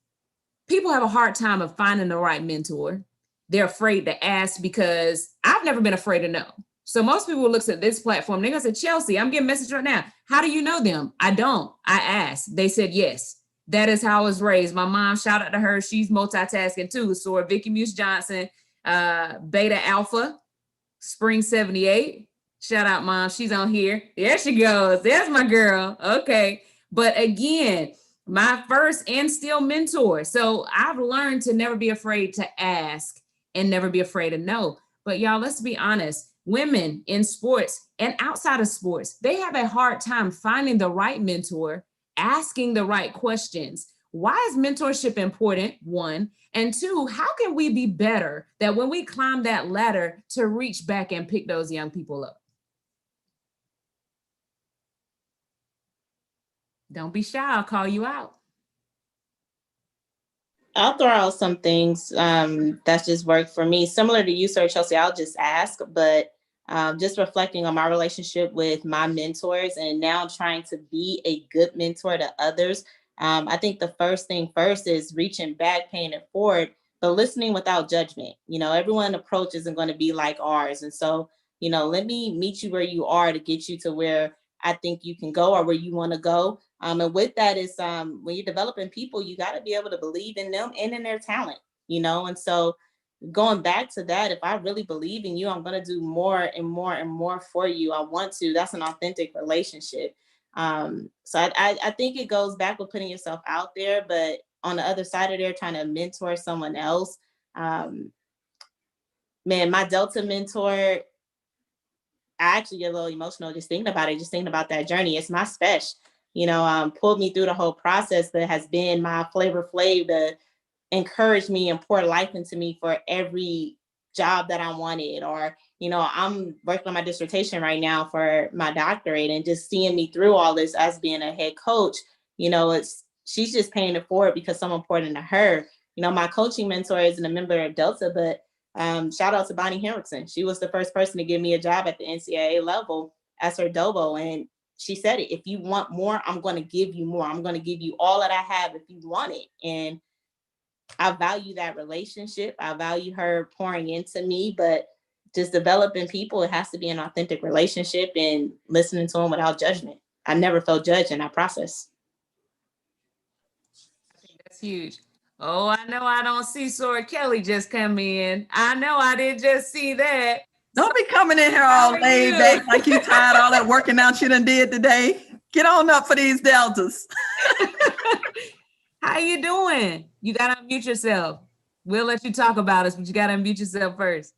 people have a hard time of finding the right mentor. They're afraid to ask, because I've never been afraid to know. So most people looks at this platform, they're gonna say, Chelsea, I'm getting message right now. How do you know them? I don't. I asked. They said yes. That is how I was raised. My mom, shout out to her. She's multitasking too. So Vicky Muse Johnson, Beta Alpha, Spring 78. Shout out, Mom. She's on here. There she goes. There's my girl. Okay. But again, my first and still mentor. So I've learned to never be afraid to ask and never be afraid to know. But y'all, let's be honest. Women in sports and outside of sports, they have a hard time finding the right mentor, asking the right questions. Why is mentorship important? One. And two, how can we be better that when we climb that ladder to reach back and pick those young people up? Don't be shy, I'll call you out. I'll throw out some things that's just worked for me. Similar to you, Sir Chelsea, I'll just ask, but just reflecting on my relationship with my mentors and now trying to be a good mentor to others. I think the first thing first is reaching back, paying it forward, but listening without judgment. You know, everyone's approach isn't going to be like ours. And so, you know, let me meet you where you are to get you to where I think you can go or where you want to go. And with that is when you're developing people, you got to be able to believe in them and in their talent, you know? And so going back to that, if I really believe in you, I'm going to do more and more and more for you. I want to. That's an authentic relationship. So I think it goes back with putting yourself out there, but on the other side of there, trying to mentor someone else. Man, my Delta mentor, I actually get a little emotional just thinking about it, just thinking about that journey. It's my special, you know, pulled me through the whole process that has been my Flavor Flav to encourage me and pour life into me for every job that I wanted. Or, you know, I'm working on my dissertation right now for my doctorate, and just seeing me through all this as being a head coach, you know, she's just paying it forward because someone poured into her. You know, my coaching mentor isn't a member of Delta, but shout out to Bonnie Henriksen. She was the first person to give me a job at the NCAA level as her Dobo. And she said it, if you want more, I'm going to give you more. I'm going to give you all that I have if you want it. And I value that relationship. I value her pouring into me, but just developing people, it has to be an authentic relationship and listening to them without judgment. I never felt judged in that process. I think that's huge. Oh, I know I don't see Sora Kelly just come in. I know I didn't just see that. Don't be coming in here all laid back like you tired all that working out you done did today. Get on up for these deltas. How you doing? You gotta unmute yourself. We'll let you talk about us, but you gotta unmute yourself first.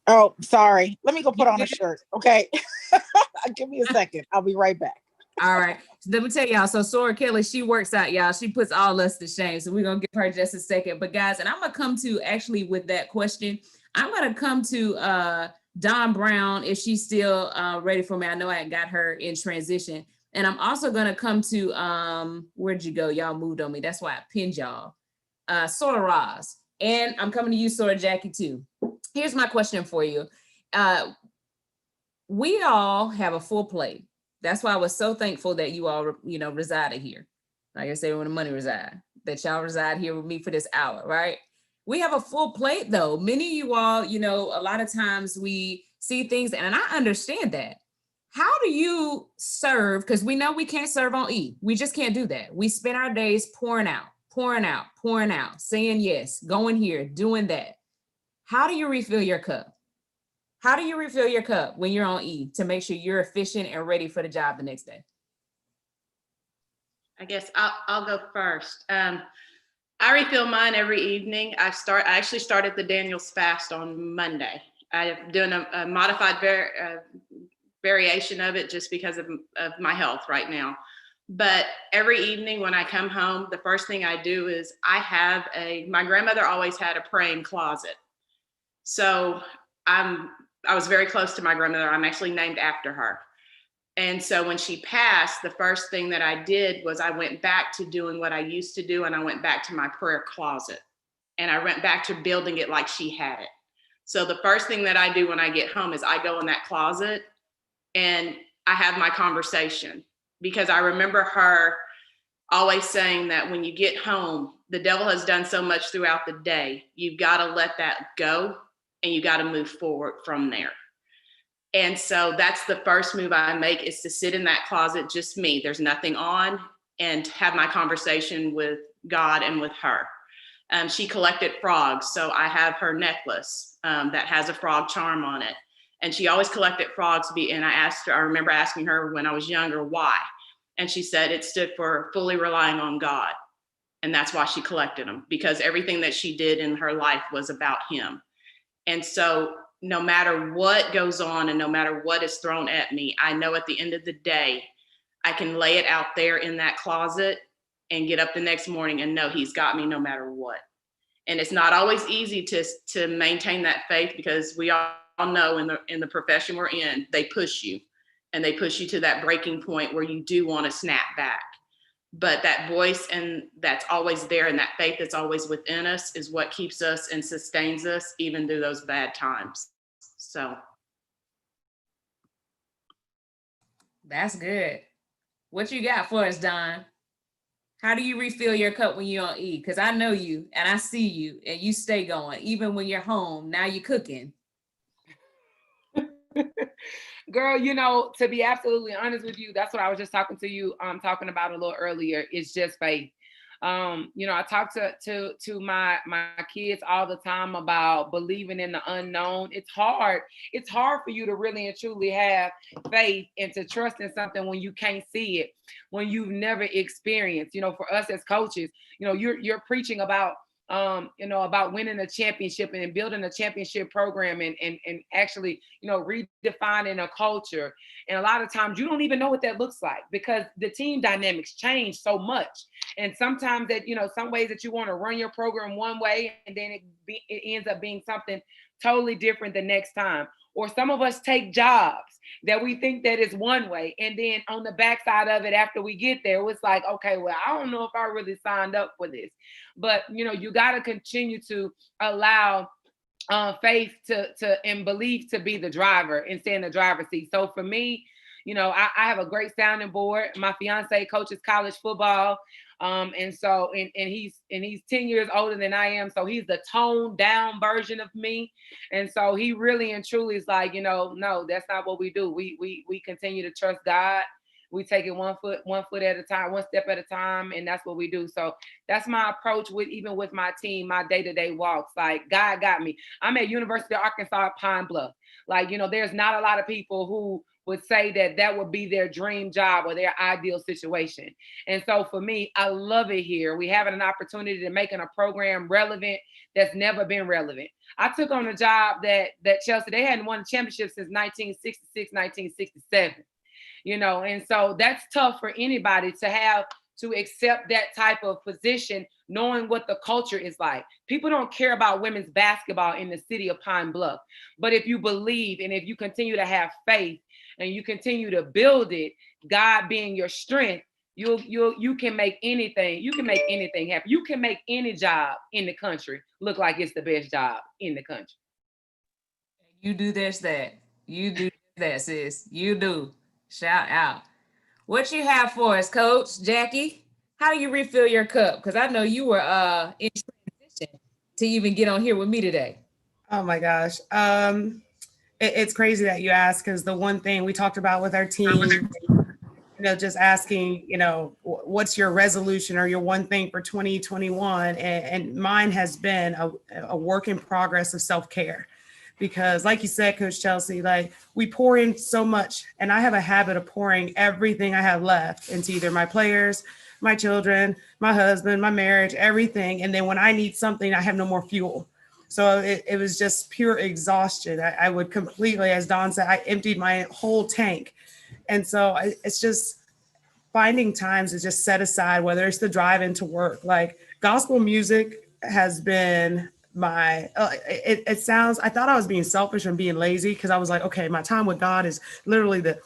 Oh, sorry. Let me go put on a shirt. Okay. Give me a second. I'll be right back. All right. So let me tell y'all. So Sora Kelly, she works out, y'all. She puts all us to shame. So we're gonna give her just a second. But guys, and I'm gonna come to actually with that question. I'm gonna come to Dawn Brown if she's still ready for me. I know I got her in transition. And I'm also gonna come to where'd you go? Y'all moved on me. That's why I pinned y'all. Sora Roz. And I'm coming to you, Sora Jackie, too. Here's my question for you. We all have a full plate. That's why I was so thankful that you all, resided here. Like I say, when the money reside, that y'all reside here with me for this hour, right? We have a full plate though. Many of you all, a lot of times we see things, and I understand that. How do you serve? Because we know we can't serve on E. We just can't do that. We spend our days pouring out, saying yes, going here, doing that. How do you refill your cup? How do you refill your cup when you're on E to make sure you're efficient and ready for the job the next day? I guess I'll go first. I refill mine every evening. I actually started the Daniel's fast on Monday. I'm doing a modified variation of it just because of my health right now. But every evening when I come home, the first thing I do is my grandmother always had a praying closet. So I was very close to my grandmother. I'm actually named after her. And so when she passed, the first thing that I did was I went back to doing what I used to do, and I went back to my prayer closet, and I went back to building it like she had it. So the first thing that I do when I get home is I go in that closet and I have my conversation, because I remember her always saying that when you get home, the devil has done so much throughout the day. You've got to let that go, and you got to move forward from there. And so that's the first move I make, is to sit in that closet, just me. There's nothing on, and have my conversation with God and with her. She collected frogs. So I have her necklace that has a frog charm on it. And she always collected frogs. And I remember asking her when I was younger, why? And she said it stood for fully relying on God. And that's why she collected them, because everything that she did in her life was about him. And so no matter what goes on and no matter what is thrown at me, I know at the end of the day, I can lay it out there in that closet and get up the next morning and know he's got me no matter what. And it's not always easy to maintain that faith, because we all know in the profession we're in, they push you, and they push you to that breaking point where you do want to snap back. But that voice and that's always there, and that faith that's always within us, is what keeps us and sustains us even through those bad times. So that's good. What you got for us, Don? How do you refill your cup when you're on E? Because I know you and I see you, and you stay going even when you're home. Now you're cooking. Girl, to be absolutely honest with you, that's what I was just talking about a little earlier. It's just faith. I talk to my kids all the time about believing in the unknown. It's hard. It's hard for you to really and truly have faith and to trust in something when you can't see it, when you've never experienced. For us as coaches, you're preaching about about winning a championship and building a championship program and actually, redefining a culture. And a lot of times you don't even know what that looks like, because the team dynamics change so much. And sometimes that, some ways that you want to run your program one way, and then it ends up being something totally different the next time. Or some of us take jobs that we think that is one way, and then on the backside of it, after we get there, it's like, okay, well, I don't know if I really signed up for this. But you got to continue to allow faith and belief to be the driver and stay in the driver's seat. So for me, I have a great sounding board. My fiance coaches college football. And he's 10 years older than I am. So he's the toned down version of me. And so he really and truly is like, no, that's not what we do. We continue to trust God. We take it one foot at a time, one step at a time, and that's what we do. So that's my approach with even with my team, my day-to-day walks. Like, God got me. I'm at University of Arkansas Pine Bluff. Like, there's not a lot of people who would say that would be their dream job or their ideal situation. And so for me, I love it here. We having an opportunity to making a program relevant that's never been relevant. I took on a job that Chelsea, they hadn't won a championship since 1966, 1967. And so that's tough for anybody to have to accept that type of position, knowing what the culture is like. People don't care about women's basketball in the city of Pine Bluff. But if you believe and if you continue to have faith and you continue to build it, God being your strength, you can make anything. You can make anything happen. You can make any job in the country look like it's the best job in the country. You do this, that. You do that, sis. You do. Shout out. What you have for us, Coach Jackie? How do you refill your cup? Because I know you were in transition to even get on here with me today. Oh my gosh. It's crazy that you ask, because the one thing we talked about with our team, just asking, what's your resolution or your one thing for 2021? And mine has been a work in progress of self-care. Because like you said, Coach Chelsea, like we pour in so much, and I have a habit of pouring everything I have left into either my players, my children, my husband, my marriage, everything. And then when I need something, I have no more fuel. So it was just pure exhaustion. I would completely, as Dawn said, I emptied my whole tank. And so it's just finding times to just set aside, whether it's the drive into work. Like gospel music has been it sounds, I thought I was being selfish and being lazy, because I was like, okay, my time with God is literally the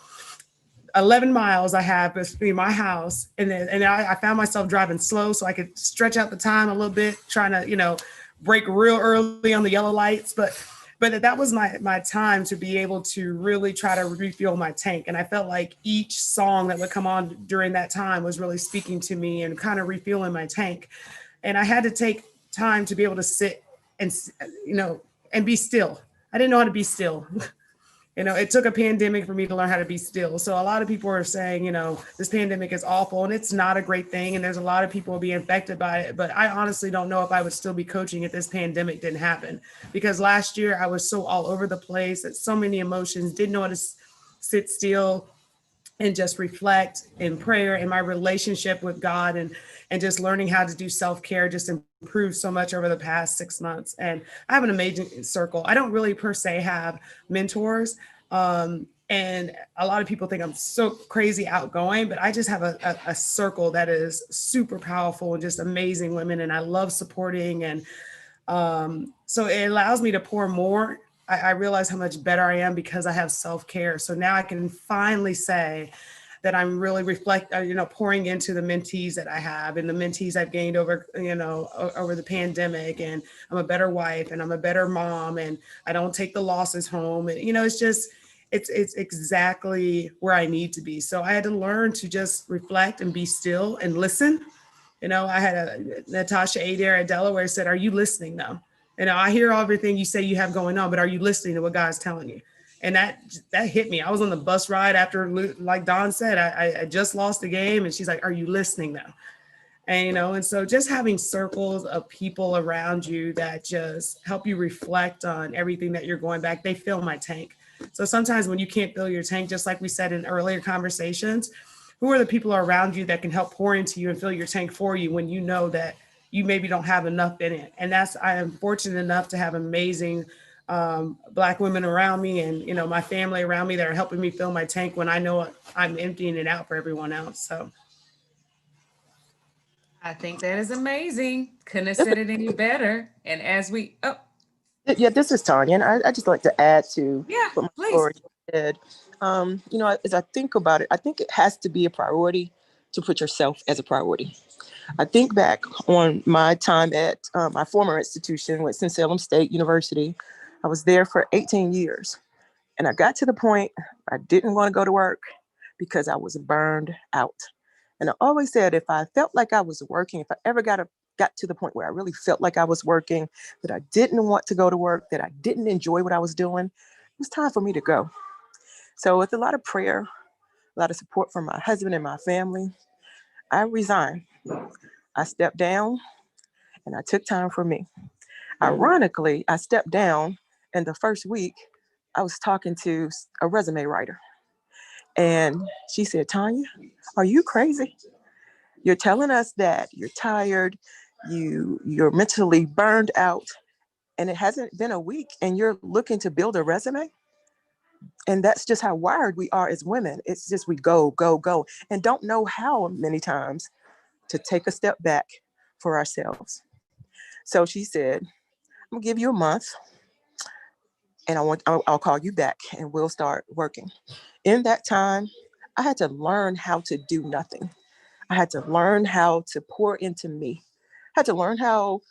11 miles I have between my house and I found myself driving slow so I could stretch out the time a little bit, trying to break real early on the yellow lights, but that was my time to be able to really try to refuel my tank. And I felt like each song that would come on during that time was really speaking to me and kind of refueling my tank. And I had to take time to be able to sit and and be still. I didn't know how to be still. It took a pandemic for me to learn how to be still. So a lot of people are saying, this pandemic is awful and it's not a great thing. And there's a lot of people being affected by it. But I honestly don't know if I would still be coaching if this pandemic didn't happen. Because last year I was so all over the place, at so many emotions, didn't know how to sit still and just reflect in prayer and my relationship with God, and just learning how to do self-care just improved so much over the past 6 months. And I have an amazing circle. I don't really per se have mentors. And a lot of people think I'm so crazy outgoing, but I just have a circle that is super powerful and just amazing women. And I love supporting. And so it allows me to pour more. I realize how much better I am because I have self-care. So now I can finally say that I'm really pouring into the mentees that I have and the mentees I've gained over the pandemic. And I'm a better wife and I'm a better mom and I don't take the losses home. And, it's exactly where I need to be. So I had to learn to just reflect and be still and listen. I had Natasha Adair at Delaware said, "Are you listening though? I hear everything you say you have going on, but are you listening to what God's telling you?" And that hit me. I was on the bus ride after, like Dawn said, I just lost the game. And she's like, "Are you listening though?" And so just having circles of people around you that just help you reflect on everything that you're going back, they fill my tank. So sometimes when you can't fill your tank, just like we said in earlier conversations, who are the people around you that can help pour into you and fill your tank for you when you know that you maybe don't have enough in it? And I am fortunate enough to have amazing Black women around me and, my family around me that are helping me fill my tank when I know I'm emptying it out for everyone else. So I think that is amazing. Couldn't have said it any better. And as we, Yeah, this is Tanya, and I just like to add to what my please. story said. As I think about it, I think it has to be a priority to put yourself as a priority. I think back on my time at my former institution, Winston-Salem State University. I was there for 18 years, and I got to the point I didn't want to go to work because I was burned out. And I always said, if I felt like I was working, if I ever got to the point where I really felt like I was working, that I didn't want to go to work, that I didn't enjoy what I was doing, it was time for me to go. So with a lot of prayer, a lot of support from my husband and my family, I resigned. I stepped down and I took time for me. Ironically, I stepped down, and the first week I was talking to a resume writer, and she said, Tanya, are you crazy? You're telling us that you're tired, you're mentally burned out, and it hasn't been a week, and you're looking to build a resume? And that's just how wired we are as women. It's just we go, go, go, and don't know how many times to take a step back for ourselves. So she said, I'm gonna give you a month, and I'll call you back, and we'll start working. In that time, I had to learn how to do nothing. I had to learn how to pour into me. I had to learn how,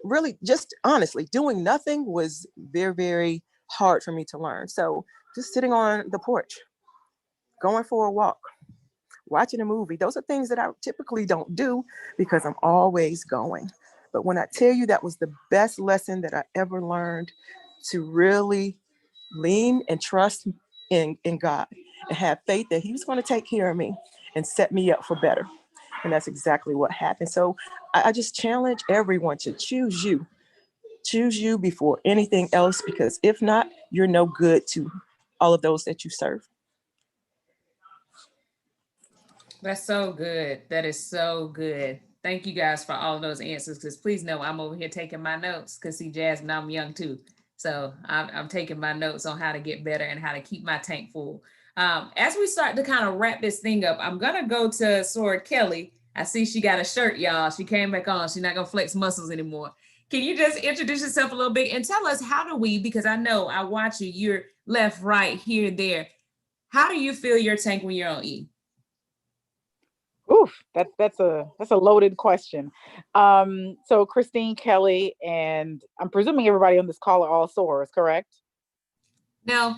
really, just honestly, doing nothing was very, very hard for me to learn. So just sitting on the porch, going for a walk, watching a movie, those are things that I typically don't do because I'm always going. But when I tell you that was the best lesson that I ever learned, to really lean and trust in God and have faith that he was going to take care of me and set me up for better. And that's exactly what happened. So I just challenge everyone to choose you. Choose you before anything else, because if not, you're no good to all of those that you serve. That's so good. That is so good. Thank you guys for all of those answers, because please know I'm over here taking my notes, because see, Jasmine, I'm young too. So I'm taking my notes on how to get better and how to keep my tank full. As we start to kind of wrap this thing up, I'm going to go to Sword Kelly. I see she got a shirt, y'all. She came back on. She's not going to flex muscles anymore. Can you just introduce yourself a little bit and tell us, how do we, because I know I watch you, you're left, right, here, there. How do you feel your tank when you're on E? Oof, that's a loaded question. So Christine Kelly, and I'm presuming everybody on this call are all SOARs, correct? No.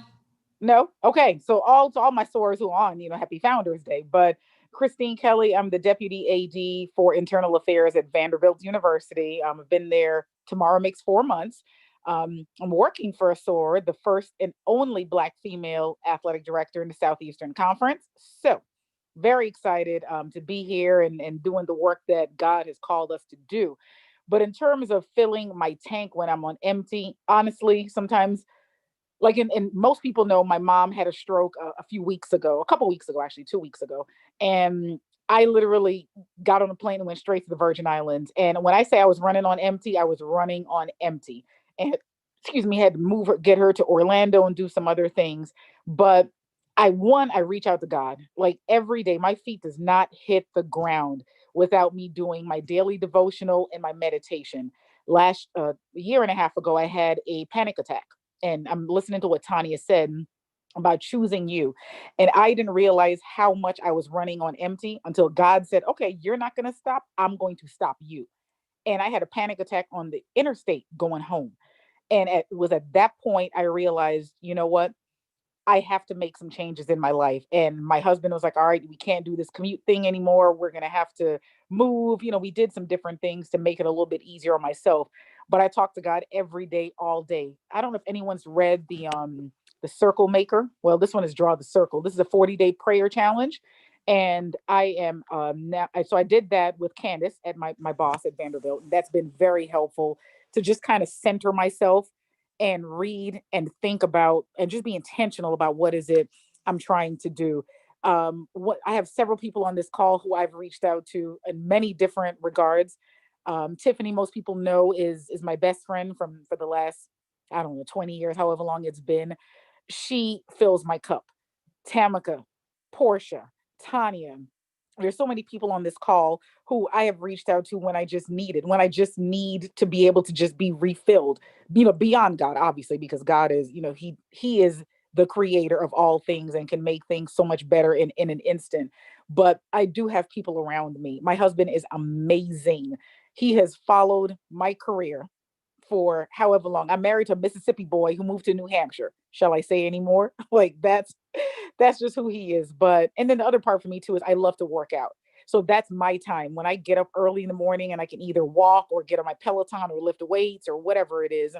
No? Okay. So all my SOARs who are on, happy Founders Day. But Christine Kelly, I'm the Deputy AD for Internal Affairs at Vanderbilt University. I've been there, tomorrow makes 4 months. I'm working for a SOAR, the first and only Black female athletic director in the Southeastern Conference. So very excited to be here and doing the work that God has called us to do. But in terms of filling my tank when I'm on empty, honestly, sometimes, like, and most people know, my mom had a stroke a couple weeks ago, actually 2 weeks ago. And I literally got on a plane and went straight to the Virgin Islands. And when I say I was running on empty, I was running on empty. And had to get her to Orlando and do some other things. But I reach out to God. Like, every day, my feet does not hit the ground without me doing my daily devotional and my meditation. Last a year and a half ago, I had a panic attack. And I'm listening to what Tanya said about choosing you. And I didn't realize how much I was running on empty until God said, okay, you're not going to stop. I'm going to stop you. And I had a panic attack on the interstate going home. And it was at that point I realized, you know what? I have to make some changes in my life. And my husband was like, all right, we can't do this commute thing anymore. We're going to have to move. We did some different things to make it a little bit easier on myself. But I talk to God every day, all day. I don't know if anyone's read the Circle Maker. Well, this one is Draw the Circle. This is a 40-day prayer challenge. And I am now, so I did that with Candace at my boss at Vanderbilt. And that's been very helpful to just kind of center myself and read and think about and just be intentional about what is it I'm trying to do. What I have several people on this call who I've reached out to in many different regards. Tiffany, most people know, is my best friend for the last, I don't know, 20 years, however long it's been. She fills my cup. Tamika, Portia, Tanya. There's so many people on this call who I have reached out to when I just need to be able to just be refilled, beyond God, obviously, because God is, he is the creator of all things and can make things so much better in an instant. But I do have people around me. My husband is amazing. He has followed my career for however long. I'm married to a Mississippi boy who moved to New Hampshire. Shall I say any more? Like, that's just who he is. But, and then the other part for me too is I love to work out. So that's my time when I get up early in the morning and I can either walk or get on my Peloton or lift weights or whatever it is.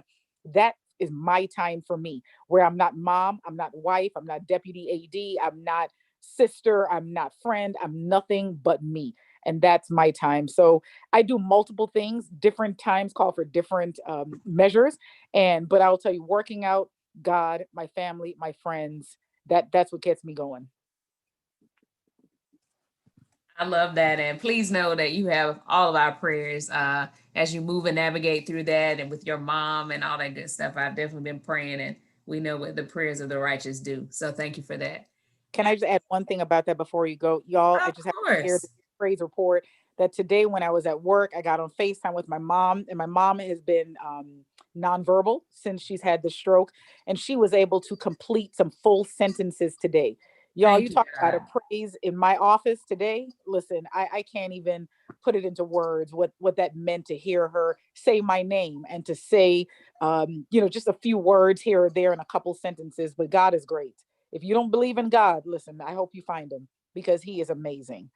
That is my time for me, where I'm not mom, I'm not wife, I'm not deputy AD, I'm not sister, I'm not friend, I'm nothing but me. And that's my time. So I do multiple things. Different times call for different measures. But I'll tell you, working out, God, my family, my friends, that's what gets me going. I love that. And please know that you have all of our prayers as you move and navigate through that, and with your mom and all that good stuff. I've definitely been praying, and we know what the prayers of the righteous do. So thank you for that. Can I just add one thing about that before you go? Y'all, I just have to share this praise report that today when I was at work, I got on FaceTime with my mom, and my mom has been nonverbal since she's had the stroke, and she was able to complete some full sentences today. Y'all, you talk about a praise in my office today. Listen, I can't even put it into words what that meant to hear her say my name and to say, just a few words here or there in a couple sentences. But God is great. If you don't believe in God, listen, I hope you find him, because he is amazing.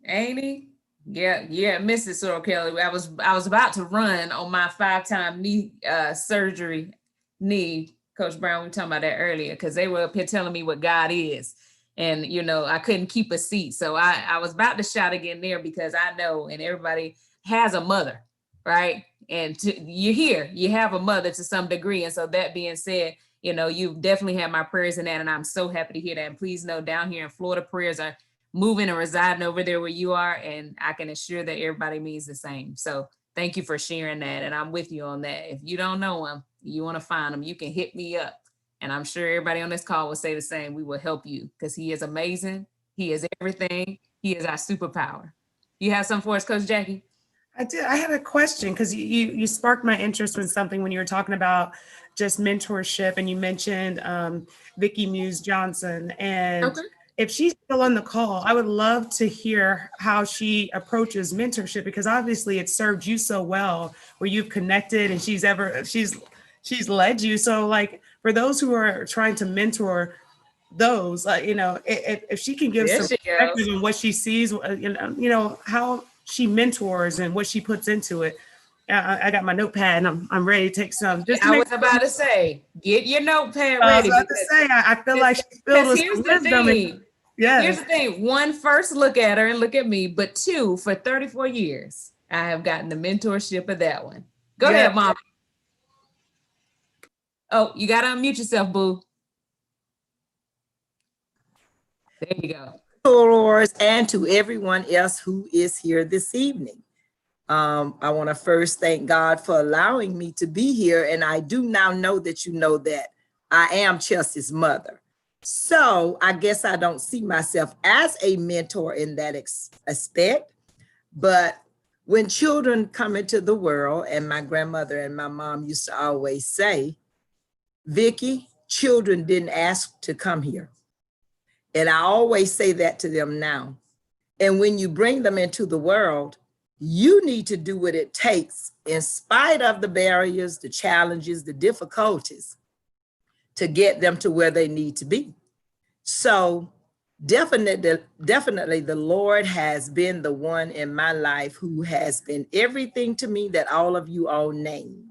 Ain't he? Yeah, Mrs. Sorrel Kelly. I was about to run on my 5-time knee surgery knee. Coach Brown, we were talking about that earlier, because they were up here telling me what God is. And, I couldn't keep a seat. So I was about to shout again there, because I know, and everybody has a mother, right? And you have a mother to some degree. And so that being said, you've definitely had my prayers in that. And I'm so happy to hear that. And please know, down here in Florida, prayers are moving and residing over there where you are. And I can assure that everybody means the same. So thank you for sharing that. And I'm with you on that. If you don't know him, you want to find him, you can hit me up. And I'm sure everybody on this call will say the same. We will help you, because he is amazing. He is everything. He is our superpower. You have something for us, Coach Jackie? I did. I had a question, because you sparked my interest in something when you were talking about just mentorship, and you mentioned Vicki Muse Johnson. And if she's still on the call, I would love to hear how she approaches mentorship, because obviously it served you so well, where you've connected and she's led you. So like, for those who are trying to mentor those, if she can give some perspective on what she sees, how she mentors and what she puts into it. I got my notepad and I'm ready to take some. I was about to say, get your notepad ready. I feel like she's filled with some wisdom. Here's the thing. One, first look at her and look at me. But two, for 34 years, I have gotten the mentorship of that one. Go ahead, Mom. Oh, you got to unmute yourself, boo. There you go. And to everyone else who is here this evening. I want to first thank God for allowing me to be here. And I do now know that you know that I am Chelsea's mother. So I guess I don't see myself as a mentor in that aspect. But when children come into the world, and my grandmother and my mom used to always say, Vicki, children didn't ask to come here. And I always say that to them now. And when you bring them into the world, you need to do what it takes, in spite of the barriers, the challenges, the difficulties, to get them to where they need to be. So definitely the Lord has been the one in my life who has been everything to me that all of you all named.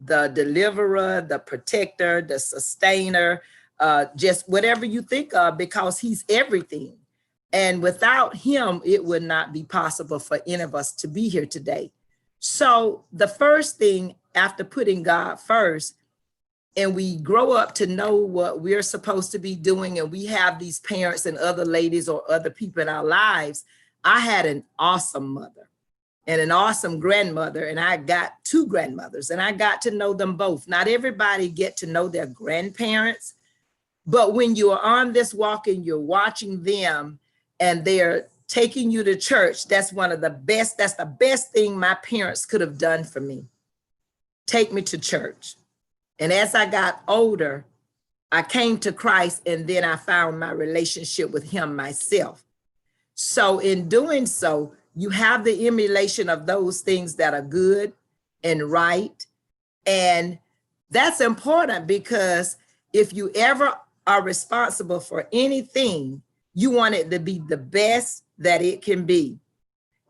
The deliverer, the protector, the sustainer, just whatever you think of, because he's everything. And without him, it would not be possible for any of us to be here today. So the first thing, after putting God first, and we grow up to know what we're supposed to be doing, and we have these parents and other ladies or other people in our lives. I had an awesome mother and an awesome grandmother, and I got 2 grandmothers, and I got to know them both. Not everybody get to know their grandparents, but when you are on this walk and you're watching them and they're taking you to church, that's the best thing my parents could have done for me. Take me to church. And as I got older, I came to Christ, and then I found my relationship with him myself. So in doing so, you have the emulation of those things that are good and right. And that's important, because if you ever are responsible for anything, you want it to be the best that it can be.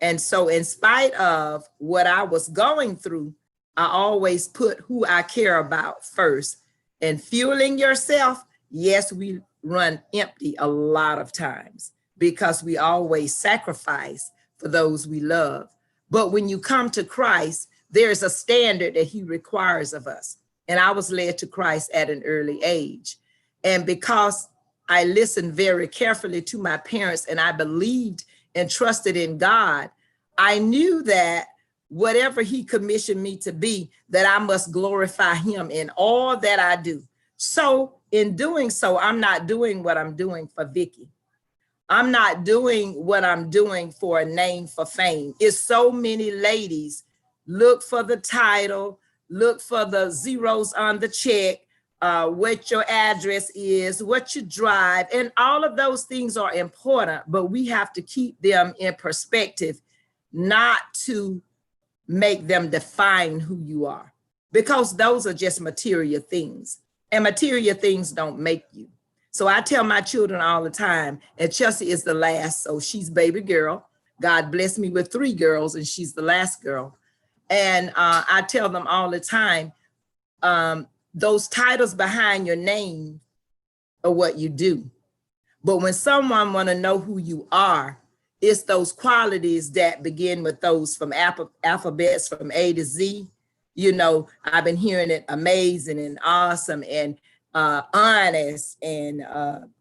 And so in spite of what I was going through, I always put who I care about first. And fueling yourself, yes, we run empty a lot of times because we always sacrifice for those we love. But when you come to Christ, there's a standard that he requires of us. And I was led to Christ at an early age. And because I listened very carefully to my parents and I believed and trusted in God, I knew that whatever he commissioned me to be, that I must glorify him in all that I do. So in doing so, I'm not doing what I'm doing for Vicky. I'm not doing what I'm doing for a name, for fame. It's so many ladies look for the title, look for the zeros on the check, what your address is, what you drive, and all of those things are important, but we have to keep them in perspective, not to make them define who you are, because those are just material things, and material things don't make you. So I tell my children all the time, and Chelsea is the last, so she's baby girl. God blessed me with 3 girls, and she's the last girl. And I tell them all the time, those titles behind your name are what you do. But when someone want to know who you are, it's those qualities that begin with those from alphabets from A to Z. You know, I've been hearing it amazing and awesome and honest and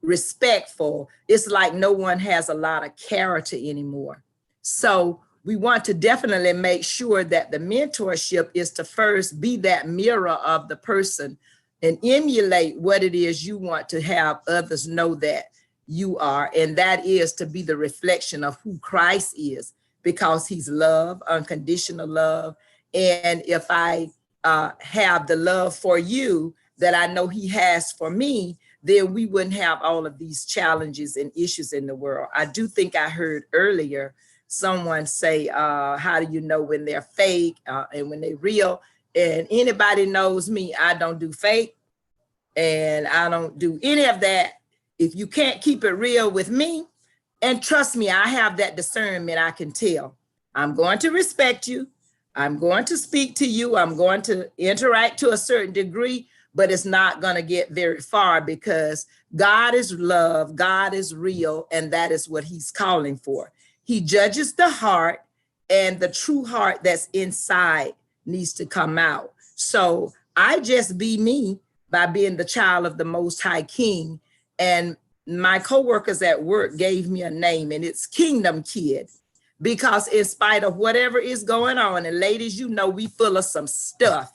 respectful. It's like no one has a lot of character anymore. So we want to definitely make sure that the mentorship is to first be that mirror of the person and emulate what it is you want to have others know that you are. And that is to be the reflection of who Christ is, because he's love, unconditional love. And if I have the love for you that I know he has for me, then we wouldn't have all of these challenges and issues in the world. I do think I heard earlier someone say, how do you know when they're fake and when they're real? And anybody knows me, I don't do fake and I don't do any of that. If you can't keep it real with me, and trust me, I have that discernment, I can tell. I'm going to respect you. I'm going to speak to you. I'm going to interact to a certain degree, but it's not going to get very far because God is love, God is real, and that is what he's calling for. He judges the heart, and the true heart that's inside needs to come out. So I just be me by being the child of the Most High King. And my coworkers at work gave me a name, and it's Kingdom Kid, because in spite of whatever is going on, and ladies, you know, we full of some stuff,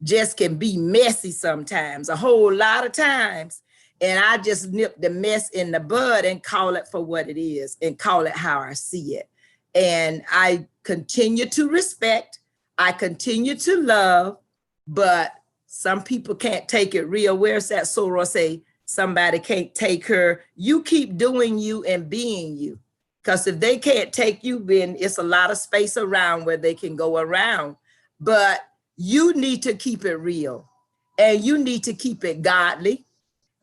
just can be messy sometimes, a whole lot of times. And I just nip the mess in the bud and call it for what it is and call it how I see it. And I continue to respect, I continue to love, but some people can't take it real. Where's that soror say, somebody can't take her? You keep doing you and being you. Because if they can't take you, then it's a lot of space around where they can go around. But you need to keep it real, and you need to keep it godly,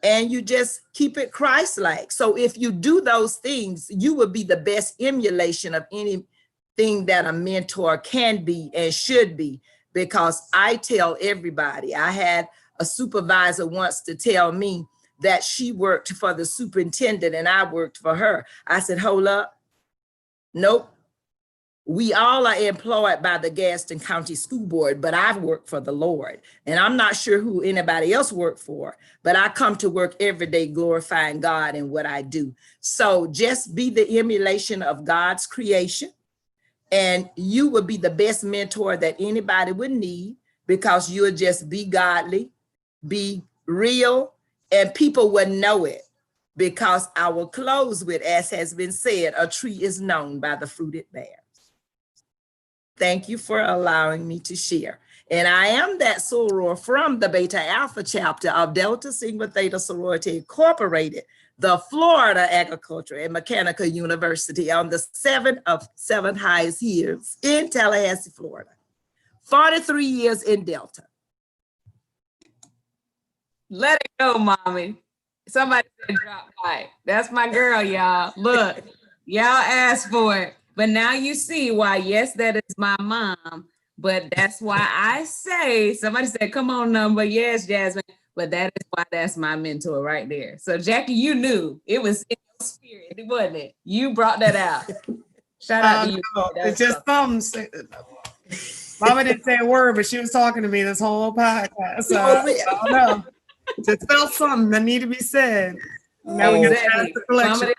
and you just keep it Christ-like. So if you do those things, you will be the best emulation of anything that a mentor can be and should be. Because I tell everybody, I had a supervisor once to tell me that she worked for the superintendent and I worked for her. I said, hold up. Nope. We all are employed by the Gaston County School Board, but I've worked for the Lord. And I'm not sure who anybody else worked for, but I come to work every day glorifying God in what I do. So just be the emulation of God's creation, and you will be the best mentor that anybody would need, because you'll just be godly, be real, and people will know it. Because I will close with, as has been said, a tree is known by the fruit it bears. Thank you for allowing me to share. And I am that soror from the Beta Alpha chapter of Delta Sigma Theta Sorority Incorporated, the Florida Agricultural and Mechanical University, on the 7th of 7 highest years in Tallahassee, Florida. 43 years in Delta. Let it go, mommy. Somebody said drop by. That's my girl, y'all. Look, y'all asked for it. But now you see why, yes, that is my mom. But that's why I say, somebody said, come on, number. Yes, Jasmine. but that is why that's my mentor right there. So Jackie, you knew it was in your spirit, wasn't it? You brought that out. Shout out to you. No, it's just something. Mama didn't say a word, but she was talking to me this whole podcast. So I don't know. Just felt something that needed to be said. Now we got to pass the collection.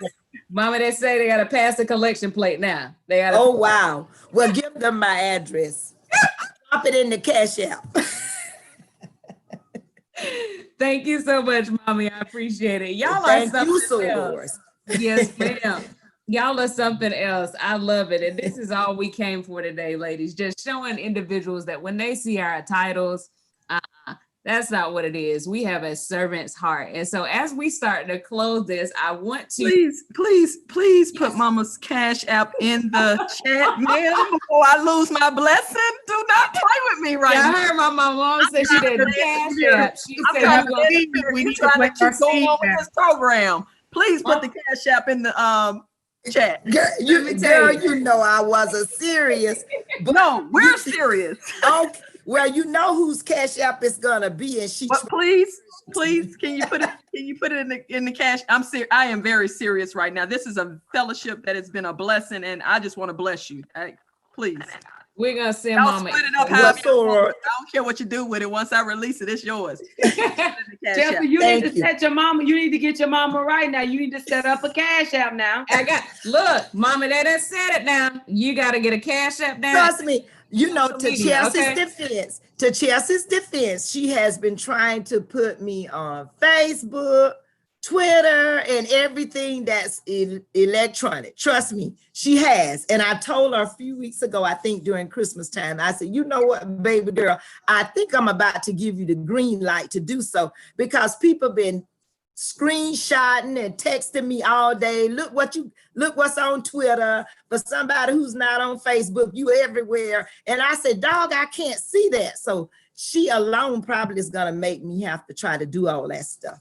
Mama, they say they got to pass the collection plate now. They got. Oh wow! Well, give them my address. Drop it in the Cash App. Thank you so much, Mommy. I appreciate it. Y'all Thank are you, something else. Yes, ma'am. Y'all are something else. I love it. And this is all we came for today, ladies. Just showing individuals that when they see our titles, that's not what it is. We have a servant's heart. And so as we start to close this, I want to please put Mama's Cash App in the chat, ma'am, before I lose my blessing. Do not play with me right now. I heard my mom say she did Cash App. She said we trying to keep going on with this program. Please put the Cash App in the chat. Girl, you know I wasn't serious. But no, we're serious. Okay. Well, you know whose Cash App is gonna be, and she. But please, can you put it? Can you put it in the cash? I'm serious. I am very serious right now. This is a fellowship that has been a blessing, and I just want to bless you. Please. We're gonna send I'll Mama. split it up. I don't care what you do with it. Once I release it, it's yours. Jeffrey, you need to set your mama. You need to get your mama right now. You need to set up a Cash App now. Look, Mama, they done said it now. You got to get a Cash App now. Trust me. You know, to Chelsea's defense, she has been trying to put me on Facebook, Twitter, and everything that's electronic. Trust me, she has. And I told her a few weeks ago, I think during Christmas time, I said, you know what, baby girl, I think I'm about to give you the green light to do so, because people been screenshotting and texting me all day. Look what's on Twitter. For somebody who's not on Facebook, you everywhere. And I said, dog, I can't see that. So she alone probably is gonna make me have to try to do all that stuff.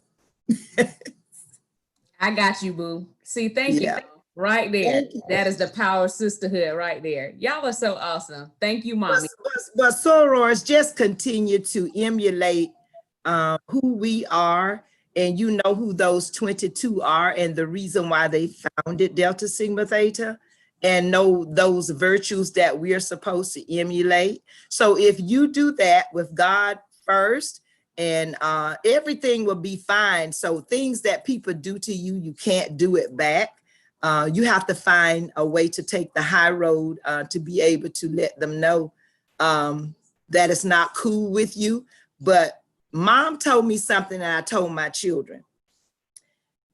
I got you, boo. See, thank you. Right there. That is the power of sisterhood right there. Y'all are so awesome. Thank you, Mommy. But sorors, just continue to emulate who we are. And you know who those 22 are and the reason why they founded Delta Sigma Theta, and know those virtues that we are supposed to emulate. So if you do that with God first, and everything will be fine. So things that people do to you, you can't do it back. You have to find a way to take the high road to be able to let them know that it's not cool with you. But Mom told me something that I told my children.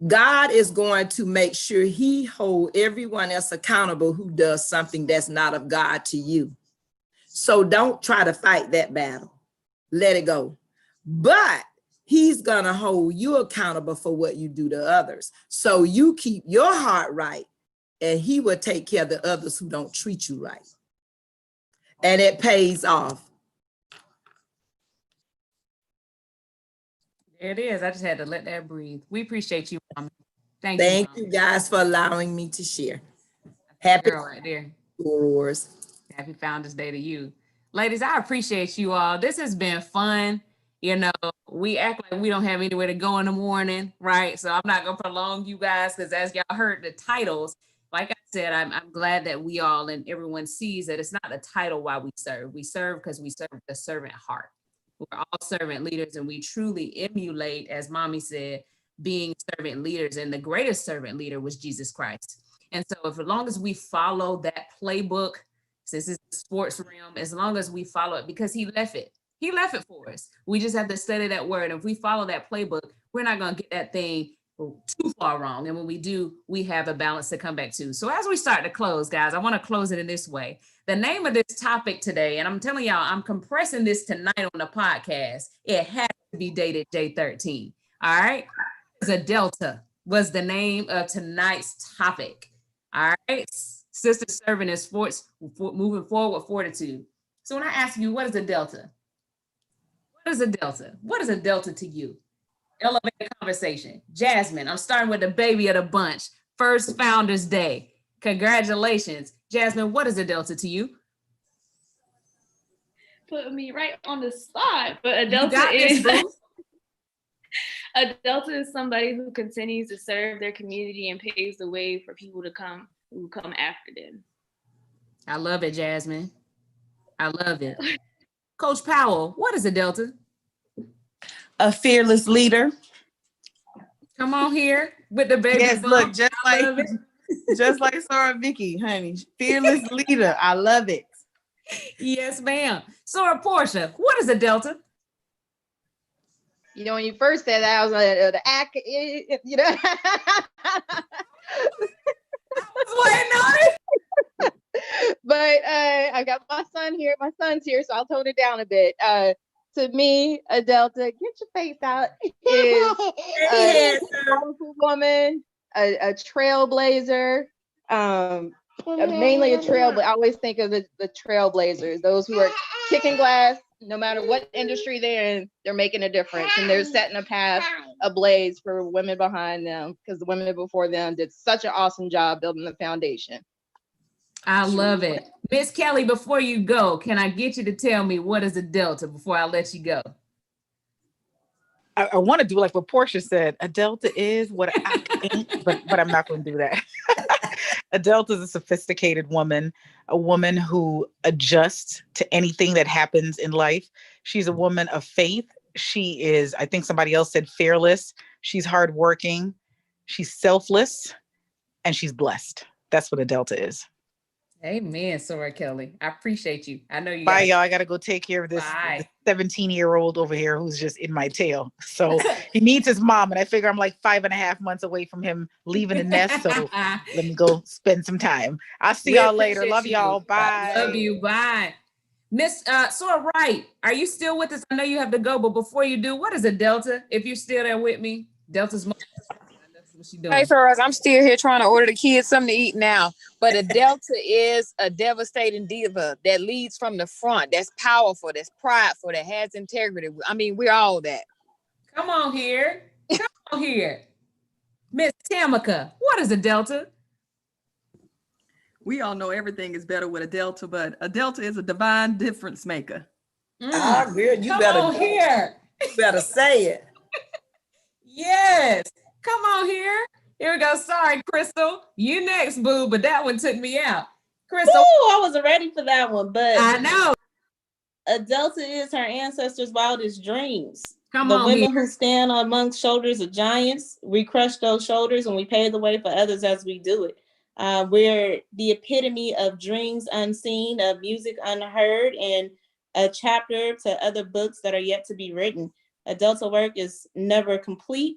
God is going to make sure he hold everyone else accountable who does something that's not of God to you. So don't try to fight that battle. Let it go. But he's going to hold you accountable for what you do to others. So you keep your heart right, and he will take care of the others who don't treat you right. And it pays off. There it is. I just had to let that breathe. We appreciate you, Mom. Thank you guys for allowing me to share. Happy girl right there. Wars. Happy Founders Day to you. Ladies, I appreciate you all. This has been fun. You know, we act like we don't have anywhere to go in the morning, right? So I'm not going to prolong you guys, because as y'all heard the titles, like I said, I'm glad that we all and everyone sees that it's not the title why we serve. We serve because we serve the servant heart. We're all servant leaders, and we truly emulate, as Mommy said, being servant leaders. And the greatest servant leader was Jesus Christ. And so as long as we follow that playbook, since it's the sports realm, as long as we follow it, because he left it for us. We just have to study that word. And if we follow that playbook, we're not going to get that thing too far wrong. And when we do, we have a balance to come back to. So as we start to close, guys, I want to close it in this way. The name of this topic today, and I'm telling y'all, I'm compressing this tonight on the podcast. It has to be dated J13. All right. The Delta was the name of tonight's topic. All right. Sister serving in sports, moving forward with fortitude. So when I ask you, what is a Delta? What is a Delta? What is a Delta to you? Elevate the conversation. Jasmine, I'm starting with the baby of the bunch. First Founders Day. Congratulations. Jasmine, what is a Delta to you? Put me right on the spot, but a Delta is A Delta is somebody who continues to serve their community and paves the way for people to come who come after them. I love it, Jasmine. I love it. Coach Powell, what is a Delta? A fearless leader. Come on here with the baby Yes, bump. look, just I like love it. just like Sora Vicky, honey. Fearless leader. I love it. Yes, ma'am. Sora Portia, what is a Delta? You know, when you first said that, I was like, the act, you know. Waiting on it. But I got my son here. My son's here, so I'll tone it down a bit. To me, a Delta, get your face out, is a powerful woman, a trailblazer, mainly a trailblazer. I always think of the trailblazers, those who are kicking glass, no matter what industry they're in, they're making a difference and they're setting a path ablaze for women behind them, because the women before them did such an awesome job building the foundation. I love it. Miss Kelly, before you go, can I get you to tell me what is a Delta before I let you go? I want to do like what Portia said. A Delta is what I ain't, but I'm not going to do that. A Delta is a sophisticated woman, a woman who adjusts to anything that happens in life. She's a woman of faith. She is, I think somebody else said, fearless. She's hardworking. She's selfless, and she's blessed. That's what a Delta is. Amen, Sora Kelly. I appreciate you. I know you. Bye, y'all. I got to go take care of this Bye. 17-year-old over here who's just in my tail. So he needs his mom, and I figure I'm like 5.5 months away from him leaving the nest. So let me go spend some time. I'll see y'all later. Love y'all. Bye. Love you. Bye. Miss Sora Wright, are you still with us? I know you have to go, but before you do, what is a Delta? If you're still there with me, Delta's mom. That's what she doing. Hey, Faraz, I'm still here trying to order the kids something to eat now. But a Delta is a devastating diva that leads from the front. That's powerful. That's prideful. That has integrity. I mean, we're all that. Come on here. Come on here. Miss Tamika, what is a Delta? We all know everything is better with a Delta, but a Delta is a divine difference maker. Ah, girl, you Come better on here. You better say it. Yes. Come on here. Here we go. Sorry, Crystal. You next, boo, but that one took me out. Crystal. Ooh, I wasn't ready for that one, but I know. A Delta is her ancestors' wildest dreams. Come the on women here. who stand amongst shoulders of giants, we crush those shoulders and we pave the way for others as we do it. We're the epitome of dreams unseen, of music unheard, and a chapter to other books that are yet to be written. A Delta work is never complete,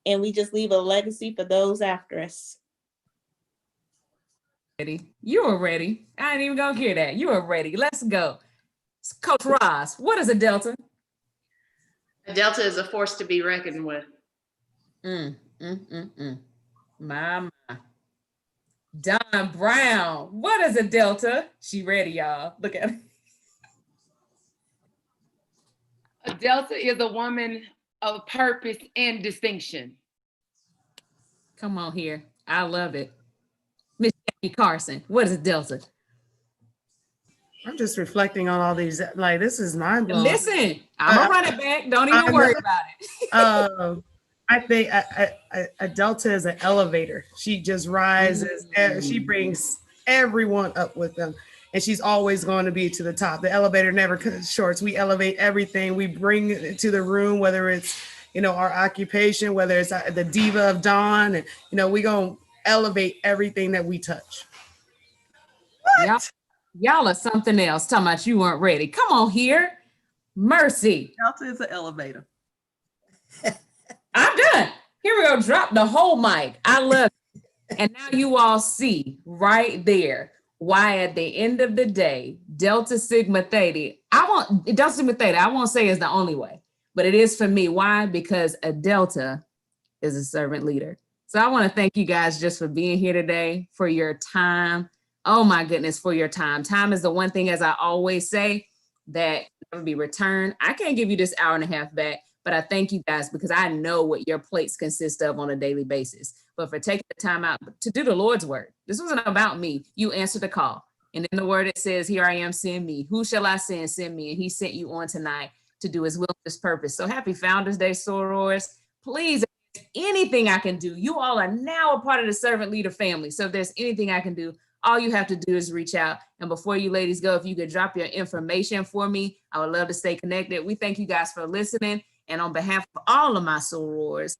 and we just leave a legacy for those after us. You were ready. I ain't even gonna hear that. You were ready. Let's go. Coach Ross, what is a Delta? A Delta is a force to be reckoned with. My. Don Brown, what is a Delta? She ready, y'all. Look at her. A Delta is a woman of purpose and distinction. Come on here. I love it. Miss Jackie Carson, what is a Delta? I'm just reflecting on all these. Like, this is mind blowing. Listen, I'm gonna run it back. Don't even worry about it. I think a Delta is an elevator. She just rises and she brings everyone up with them. And she's always going to be to the top. The elevator never cuts shorts. We elevate everything. We bring it to the room, whether it's, our occupation, whether it's the diva of dawn. And, we going to elevate everything that we touch. Y'all are something else. Talking about you weren't ready. Come on here. Mercy. Delta is an elevator. I'm done. Here we go. Drop the whole mic. I love it. And now you all see right there why at the end of the day, Delta Sigma Theta, Delta Sigma Theta, I won't say is the only way, but it is for me. Why? Because a Delta is a servant leader. So I want to thank you guys just for being here today, for your time. Oh my goodness, for your time. Time is the one thing, as I always say, that never be returned. I can't give you this hour and a half back, but I thank you guys because I know what your plates consist of on a daily basis. But for taking the time out to do the Lord's work. This wasn't about me. You answered the call. And in the word it says, here I am, send me. Who shall I send? Send me. And he sent you on tonight to do his will, his purpose. So happy Founders Day, sorors. please, if there's anything I can do, you all are now a part of the Servant Leader family. So if there's anything I can do, all you have to do is reach out. And before you ladies go, if you could drop your information for me, I would love to stay connected. We thank you guys for listening. And on behalf of all of my sorors,